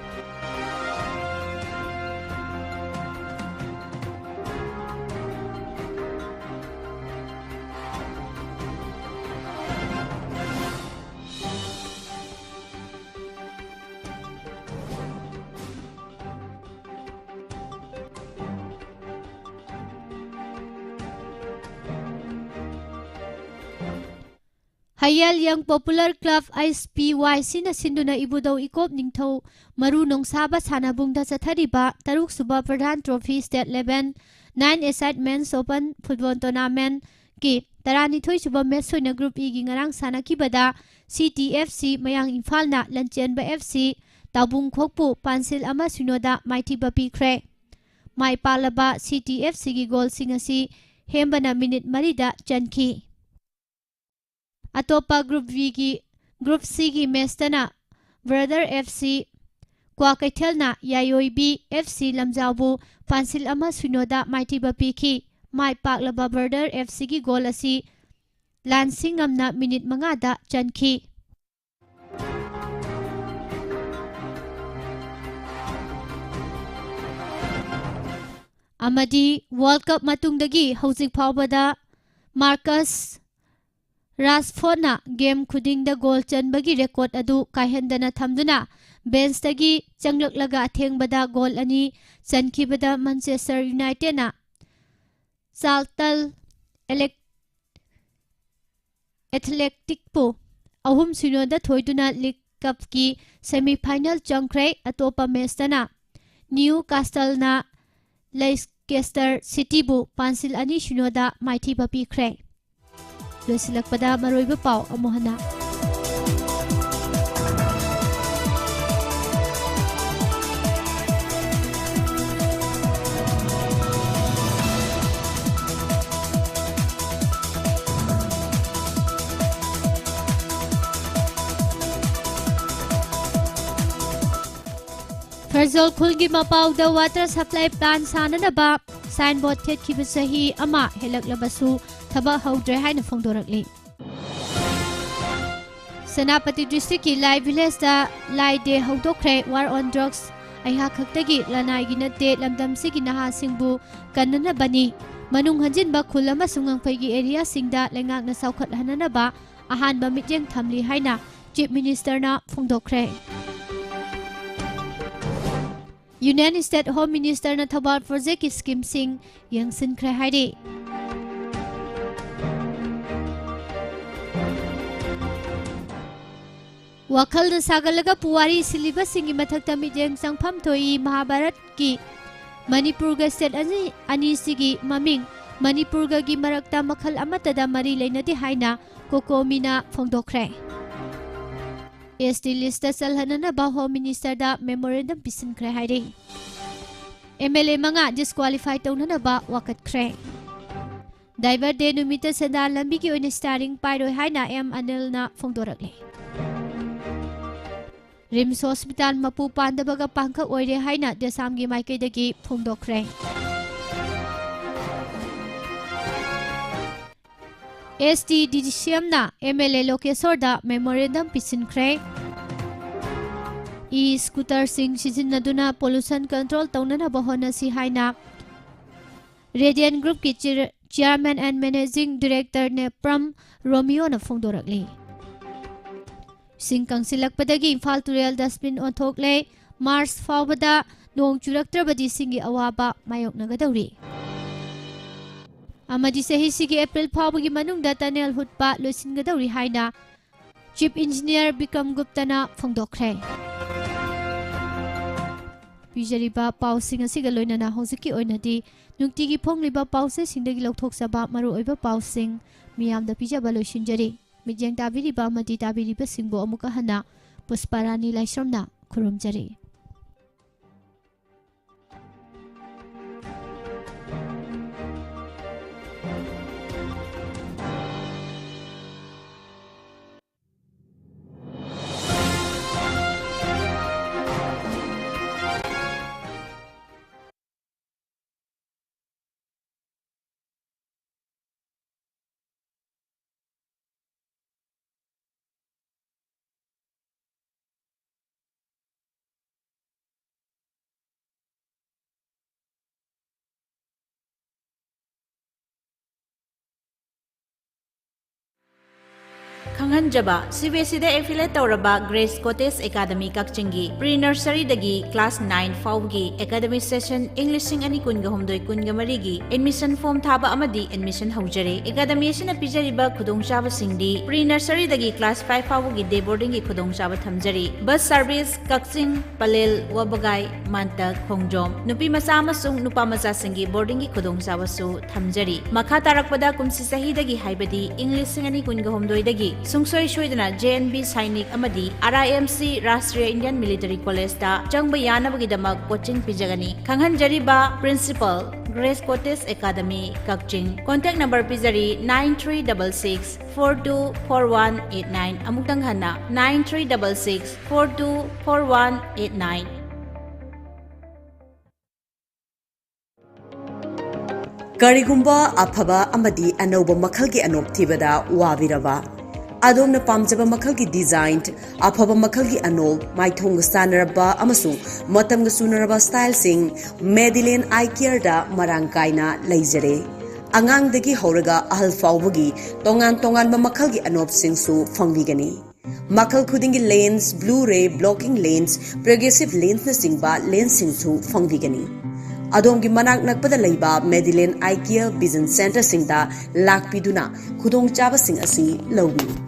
Hayal Young Popular Club ISPYC na sinduna Ibudau Ikop Ningthau Maru Nongsaba Sanabungda Sathariba Taruk Suba Pradhan Trophy State Level 9 aside Men's Open Football Tournament ki Tarani Thoi Suba Match Soina Group E gi ngarang sanakibada CTFC Mayang Imphal na Lanchianba FC ꯇꯥꯕꯨꯡ ꯈꯣꯛꯄꯨ ꯄꯥꯟꯁꯤꯜ ꯑꯃ ꯁꯤꯅꯣꯗ ꯃꯥꯏꯊꯤꯕ ꯄꯤꯈ꯭ꯔꯦ꯫ ꯃꯥꯏ ꯄꯥꯛꯂꯕ CTFCꯒꯤ ꯒꯣꯜꯁꯤꯡ ꯑꯁꯤ ꯍꯦꯝꯕꯅ minute 4ꯗ ꯆꯟꯈꯤ꯫ ꯑꯇꯣꯞꯄ group Cꯒꯤ ꯃꯦꯆꯇꯅ brother FC ꯀ꯭ꯋꯥꯀꯩꯊꯦꯜꯅ ꯌꯥꯏꯑꯣꯏꯕꯤ FC ꯂꯝꯖꯥꯎꯕꯨ ꯄꯥꯟꯁꯤꯜ ꯑꯃ ꯁꯤꯅꯣꯗ ꯃꯥꯏꯊꯤꯕ ꯄꯤꯈꯤ꯫ ꯃꯥꯏ ꯄꯥꯛꯂꯕ ꯕ꯭ꯔꯗꯔ FCꯒꯤ ꯒꯣꯜ ꯑꯁꯤ ꯂꯥꯟꯁꯤꯡꯉꯝꯅ ꯃꯤꯅꯤꯠ 5ꯗ ꯆꯟꯈꯤ꯫ ꯑꯃꯗꯤ ꯋꯥꯔꯜꯗ ꯀꯞ ꯃꯇꯨꯡꯗꯒꯤ ꯍꯧꯖꯤꯛ ꯐꯥꯎꯕꯗ ꯃꯥꯔꯀꯁ ꯔꯥꯁꯐꯣꯔꯗꯅ ꯒꯦꯝ ꯈꯨꯗꯤꯡꯗ ꯒꯣꯜ ꯆꯟꯕꯒꯤ ꯔꯦꯀꯣꯔꯗ ꯑꯗꯨ ꯀꯥꯏꯍꯟꯗꯅ ꯊꯝꯗꯨꯅ ꯕꯦꯟꯆꯇꯒꯤ ꯆꯪꯂꯛꯂꯒ ꯑꯊꯦꯡꯕꯗ ꯒꯣꯜ 2 ꯆꯟꯈꯤꯕꯗ ꯃꯥꯟꯆꯦꯁꯇꯔ ꯌꯨꯅꯥꯏꯇꯦꯗꯅ ꯆꯥꯔꯜꯇꯟ ꯑꯦꯊꯂꯦꯇꯤꯛꯄꯨ 3-0ꯗ ꯊꯣꯏꯗꯨꯅ ꯂꯤꯒ ꯀꯞꯀꯤ ꯁꯦꯃꯤꯐꯥꯏꯅꯦꯜ ꯆꯪꯈ꯭ꯔꯦ꯫ ꯑꯇꯣꯞꯄ ꯃꯦꯆꯇꯅ ꯅ꯭ꯌꯨ ꯀꯥꯁꯇꯜꯅ ꯂꯦꯏꯁꯇꯔ ꯁꯤꯇꯤꯕꯨ ꯄꯥꯟꯁꯤꯜ 2-0ꯗ ꯃꯥꯏꯊꯤꯕ ꯄꯤꯈ꯭ꯔꯦ꯫ ꯂꯣꯏꯁꯤꯜꯂꯛꯄꯗ ꯃꯔꯨꯑꯣꯏꯕ ꯄꯥꯎ ꯑꯃꯨꯛ ꯍꯟꯅ ꯐꯔꯖꯣꯜ ꯈꯨꯜꯒꯤ ꯃꯄꯥꯎꯗ ꯋꯥꯇꯔ ꯁꯄ꯭ꯂꯥꯏ ꯄ꯭ꯂꯥꯟ ꯁꯥꯅꯅꯕ ꯁꯥꯏꯟꯕꯣꯔꯗ ꯊꯦꯠꯈꯤꯕ ꯆꯍꯤ ꯑꯃ ꯍꯦꯜꯂꯛꯂꯕꯁꯨ ꯊꯕꯛ ꯍꯧꯗ꯭ꯔꯦ ꯍꯥꯏꯅ ꯐꯣꯡꯗꯣꯔꯛꯂꯤ꯫ ꯁꯦꯅꯥꯄꯇꯤ ꯗꯤꯁꯇ꯭ꯔꯤꯛꯀꯤ ꯂꯥꯏ ꯚꯤꯂꯦꯖꯗ ꯂꯥꯏ ꯗꯦ ꯍꯧꯗꯣꯛꯈ꯭ꯔꯦ꯫ ꯋꯥꯔ ꯑꯣꯟ ꯗ꯭ꯔꯒꯁ ꯑꯩꯍꯥꯛ ꯈꯛꯇꯒꯤ ꯂꯅꯥꯏꯒꯤ ꯅꯠꯇꯦ, ꯂꯝꯗꯝꯁꯤꯒꯤ ꯅꯍꯥꯁꯤꯡꯕꯨ ꯀꯟꯅꯅꯕꯅꯤ꯫ ꯃꯅꯨꯡ ꯍꯟꯖꯤꯟꯕ ꯈꯨꯜ ꯑꯃꯁꯨꯡ ꯉꯪꯐꯩꯒꯤ ꯑꯦꯔꯤꯌꯥꯁꯤꯡꯗ ꯂꯩꯉꯥꯛꯅ ꯆꯥꯎꯈꯠꯍꯟꯅꯕ ꯑꯍꯥꯟꯕ ꯃꯤꯠꯌꯦꯡ ꯊꯝꯂꯤ ꯍꯥꯏꯅ ꯆꯤꯐ ꯃꯤꯅꯤꯁꯇꯔꯅ ꯐꯣꯡꯗꯣꯛꯈ꯭ꯔꯦ꯫ ꯌꯨꯅꯤꯌꯟ ꯁ꯭ꯇꯦꯠ ꯍꯣꯝ ꯃꯤꯅꯤꯁꯇꯔꯅ ꯊꯧꯕꯥꯜ ꯄ꯭ꯔꯣꯖꯦꯛꯀꯤ ꯁ꯭ꯀꯤꯝꯁꯤꯡ ꯌꯦꯡꯁꯤꯟꯈ꯭ꯔꯦ ꯍꯥꯏꯔꯤ꯫ ꯋꯥꯈꯜꯗ ꯁꯥꯒꯠꯂꯒ ꯄꯨꯋꯥꯔꯤ ꯁꯤꯜꯂꯤꯕꯁꯤꯡꯒꯤ ꯃꯊꯛꯇ ꯃꯤꯠꯌꯦꯡ ꯆꯪꯐꯝ ꯊꯣꯛꯏ꯫ ꯃꯍꯥꯚꯥꯔꯠꯀꯤ ꯃꯅꯤꯄꯨꯔꯒ ꯁ꯭ꯇꯦꯠ ꯑꯅꯤꯁꯤꯒꯤ ꯃꯃꯤꯡ ꯃꯅꯤꯄꯨꯔꯒꯒꯤ ꯃꯔꯛꯇ ꯃꯈꯜ ꯑꯃꯠꯇꯗ ꯃꯔꯤ ꯂꯩꯅꯗꯦ ꯍꯥꯏꯅ ꯀꯣꯀꯣꯃꯤꯅ ꯐꯣꯡꯗꯣꯛꯈ꯭ꯔꯦ꯫ ST ꯂꯤꯁꯇ ꯆꯜꯍꯟꯅꯅꯕ ꯍꯣꯝ ꯃꯤꯅꯤꯁꯇꯔꯗ ꯃꯦꯃꯣꯔꯦꯟꯗꯝ ꯄꯤꯁꯤꯟꯈ꯭ꯔꯦ ꯍꯥꯏꯔꯤ꯫ MLA 5 ꯗꯤꯁꯀ꯭ꯋꯥꯂꯤꯐꯥꯏ ꯇꯧꯅꯅꯕ ꯋꯥꯀꯠꯈ꯭ꯔꯦ꯫ ꯗꯥꯏꯚꯔ ꯗꯦ ꯅꯨꯃꯤꯠꯇ ꯁꯦꯟꯗꯥꯟ ꯂꯝꯕꯤꯒꯤ ꯑꯣꯏꯅ ꯁ꯭ꯇꯤꯌꯔꯤꯡ ꯄꯥꯏꯔꯣꯏ ꯍꯥꯏꯅ M. ꯑꯅꯤꯜꯅ ꯐꯣꯡꯗꯣꯔꯛꯂꯤ꯫ ꯔꯤꯝꯁ ꯍꯣꯁꯄꯤꯇꯥꯜ ꯃꯄꯨ ꯄꯥꯟꯗꯕꯒ ꯄꯥꯡꯈꯛ ꯑꯣꯏꯔꯦ ꯍꯥꯏꯅ ꯗꯦꯁꯥꯝꯒꯤ ꯃꯥꯏꯀꯩꯗꯒꯤ ꯐꯣꯡꯗꯣꯛꯈ꯭ꯔꯦ꯫ ST DCMꯅ MLA ꯂꯣꯀꯦꯁꯣꯔꯗ ꯃꯦꯃꯣꯔꯦꯟꯗꯝ ꯄꯤꯁꯤꯟꯈ꯭ꯔꯦ꯫ ꯏ-ꯁ꯭ꯀꯨꯇꯔꯁꯤꯡ ꯁꯤꯖꯤꯟꯅꯗꯨꯅ ꯄꯣꯂꯨꯁꯟ ꯀꯟꯇ꯭ꯔꯣꯜ ꯇꯧꯅꯅꯕ ꯍꯣꯠꯅꯁꯤ ꯍꯥꯏꯅ ꯔꯦꯗꯤꯌꯟ ꯒ꯭ꯔꯨꯞꯀꯤ chairman and managing director Nepram ꯔꯣꯃꯤꯌꯣꯅ ꯐꯣꯡꯗꯣꯔꯛꯂꯤ꯫ ꯏꯁꯤꯡ ꯀꯪꯁꯤꯜꯂꯛꯄꯗꯒꯤ ꯏꯝꯐꯥꯜ ꯇꯨꯔꯦꯜ ꯗꯁꯠꯕꯤꯟ ꯑꯣꯟꯊꯣꯛꯂꯦ꯫ ꯃꯥꯔꯆ ꯐꯥꯎꯕꯗ ꯅꯣꯡ ꯆꯨꯔꯛꯇ꯭ꯔꯕꯗꯤ ꯏꯁꯤꯡꯒꯤ ꯑꯋꯥꯕ ꯃꯥꯌꯣꯛꯅꯒꯗꯧꯔꯤ꯫ ꯑꯃꯗꯤ ꯆꯍꯤꯁꯤꯒꯤ ꯑꯦꯄ꯭ꯔꯤꯜ ꯐꯥꯎꯕꯒꯤ ꯃꯅꯨꯡꯗ ꯇꯅꯦꯜ ꯍꯨꯠꯄ ꯂꯣꯏꯁꯤꯟꯒꯗꯧꯔꯤ ꯍꯥꯏꯅ ꯆꯤꯐ ꯏꯟꯖꯤꯅꯤꯌꯔ ꯕꯤꯀ꯭ꯔꯝ ꯒꯨꯞꯇꯅ ꯐꯣꯡꯗꯣꯛꯈ꯭ꯔꯦ꯫ ꯄꯤꯖꯔꯤꯕ ꯄꯥꯎꯁꯤꯡ ꯑꯁꯤꯒ ꯂꯣꯏꯅꯅ ꯍꯧꯖꯤꯛꯀꯤ ꯑꯣꯏꯅꯗꯤ ꯅꯨꯡꯇꯤꯒꯤ ꯐꯣꯡꯂꯤꯕ ꯄꯥꯎꯆꯦꯁꯤꯡꯗꯒꯤ ꯂꯧꯊꯣꯛꯆꯕ ꯃꯔꯨꯑꯣꯏꯕ ꯄꯥꯎꯁꯤꯡ ꯃꯤꯌꯥꯝꯗ ꯄꯤꯖꯕ ꯂꯣꯏꯁꯤꯟꯖꯔꯤ꯫ ꯃꯤꯠꯌꯦꯡ ꯇꯥꯕꯤꯔꯤꯕ ꯑꯃꯗꯤ ꯇꯥꯕꯤꯔꯤꯕꯁꯤꯡꯕꯨ ꯑꯃꯨꯛꯀ ꯍꯟꯅ ꯄꯨꯁꯄꯥꯔꯥꯅꯤ ꯂꯥꯏꯁ꯭ꯔꯝꯅ ꯈꯨꯔꯨꯝꯖꯔꯤ꯫ ꯈꯪꯍꯟꯖꯕ CBSEꯗ ꯑꯦꯐꯤꯂꯦꯠ ꯇꯧꯔꯕ ꯒ꯭ꯔꯦꯁ ꯀꯣꯇꯦꯖ ꯑꯦꯀꯥꯗꯃꯤ ꯀꯛꯆꯤꯡꯒꯤ ꯄ꯭ꯔꯤ ꯅꯔꯁꯔꯤꯗꯒꯤ ꯀ꯭ꯂꯥꯁ 9 ꯐꯥꯎꯕꯒꯤ ꯑꯦꯀꯥꯗꯃꯤꯛ ꯁꯦꯁꯟ ꯏꯪ 2019-20 ꯑꯦꯗꯃꯤꯁꯟ ꯐꯣꯔꯝ ꯊꯥꯕ ꯑꯃꯗꯤ ꯑꯦꯗꯃꯤꯁꯟ ꯍꯧꯖꯔꯦ꯫ ꯑꯦꯀꯥꯗꯃꯤ ꯑꯁꯤꯅ ꯄꯤꯖꯔꯤꯕ ꯈꯨꯗꯣꯡꯆꯥꯕꯁꯤꯡꯗꯤ ꯄ꯭ꯔꯤ ꯅꯔꯁꯔꯤꯗꯒꯤ ꯀ꯭ꯂꯥꯁ 5 ꯐꯥꯎꯕꯒꯤ ꯗꯦ ꯕꯣꯔꯗꯤꯡꯒꯤ ꯈꯨꯗꯣꯡꯆꯥꯕ ꯊꯝꯖꯔꯤ꯫ ꯕꯁ ꯁꯔꯚꯤꯁ ꯀꯛꯆꯤꯡ, ꯄꯂꯦꯜ, ꯋꯥꯕꯒꯥꯏ, ꯃꯥꯟꯇꯛ, ꯈꯣꯡꯖꯣꯝ, ꯅꯨꯄꯤ ꯃꯆꯥ ꯑꯃꯁꯨꯡ ꯅꯨꯄꯥ ꯃꯆꯥꯁꯤꯡꯒꯤ ꯕꯣꯔꯗꯤꯡꯒꯤ ꯈꯨꯗꯣꯡꯆꯥꯕꯁꯨ ꯊꯝꯖꯔꯤ꯫ ꯃꯈꯥ ꯇꯥꯔꯛꯄꯗ ꯀꯨꯝꯁꯤ ꯆꯍꯤꯗꯒꯤ ꯍꯥꯏꯕꯗꯤ ꯏꯪ 2018ꯗꯒꯤ sungsoi soidana JNB Sainik amadi RIMC Rashtriya Indian Military College da changba yanabagi coaching pijagani khanghanjariba principal Grace Cotes Academy Kakching contact number pizari 9366424189 amutang hana 9366424189 Karigumba afaba amadi anoba makhalgi anop thibada wabiraba adomna pamjaba makhalgi designed afaba makhalgi anol maithong sanaraba amasung matamga sunaraba style sing Medillion Eye Care da marangkaina leijare angang dagi horaga ahal fawbagi tongan ba makhalgi anop singsu fangbigani makhal khudingi lens Blu-ray blocking lens progressive lens na singba lens singsu fangbigani Adongi manak nakpada laiba Medillion Eye Care Vision Center singda lakpiduna khudong chaba sing asi lawi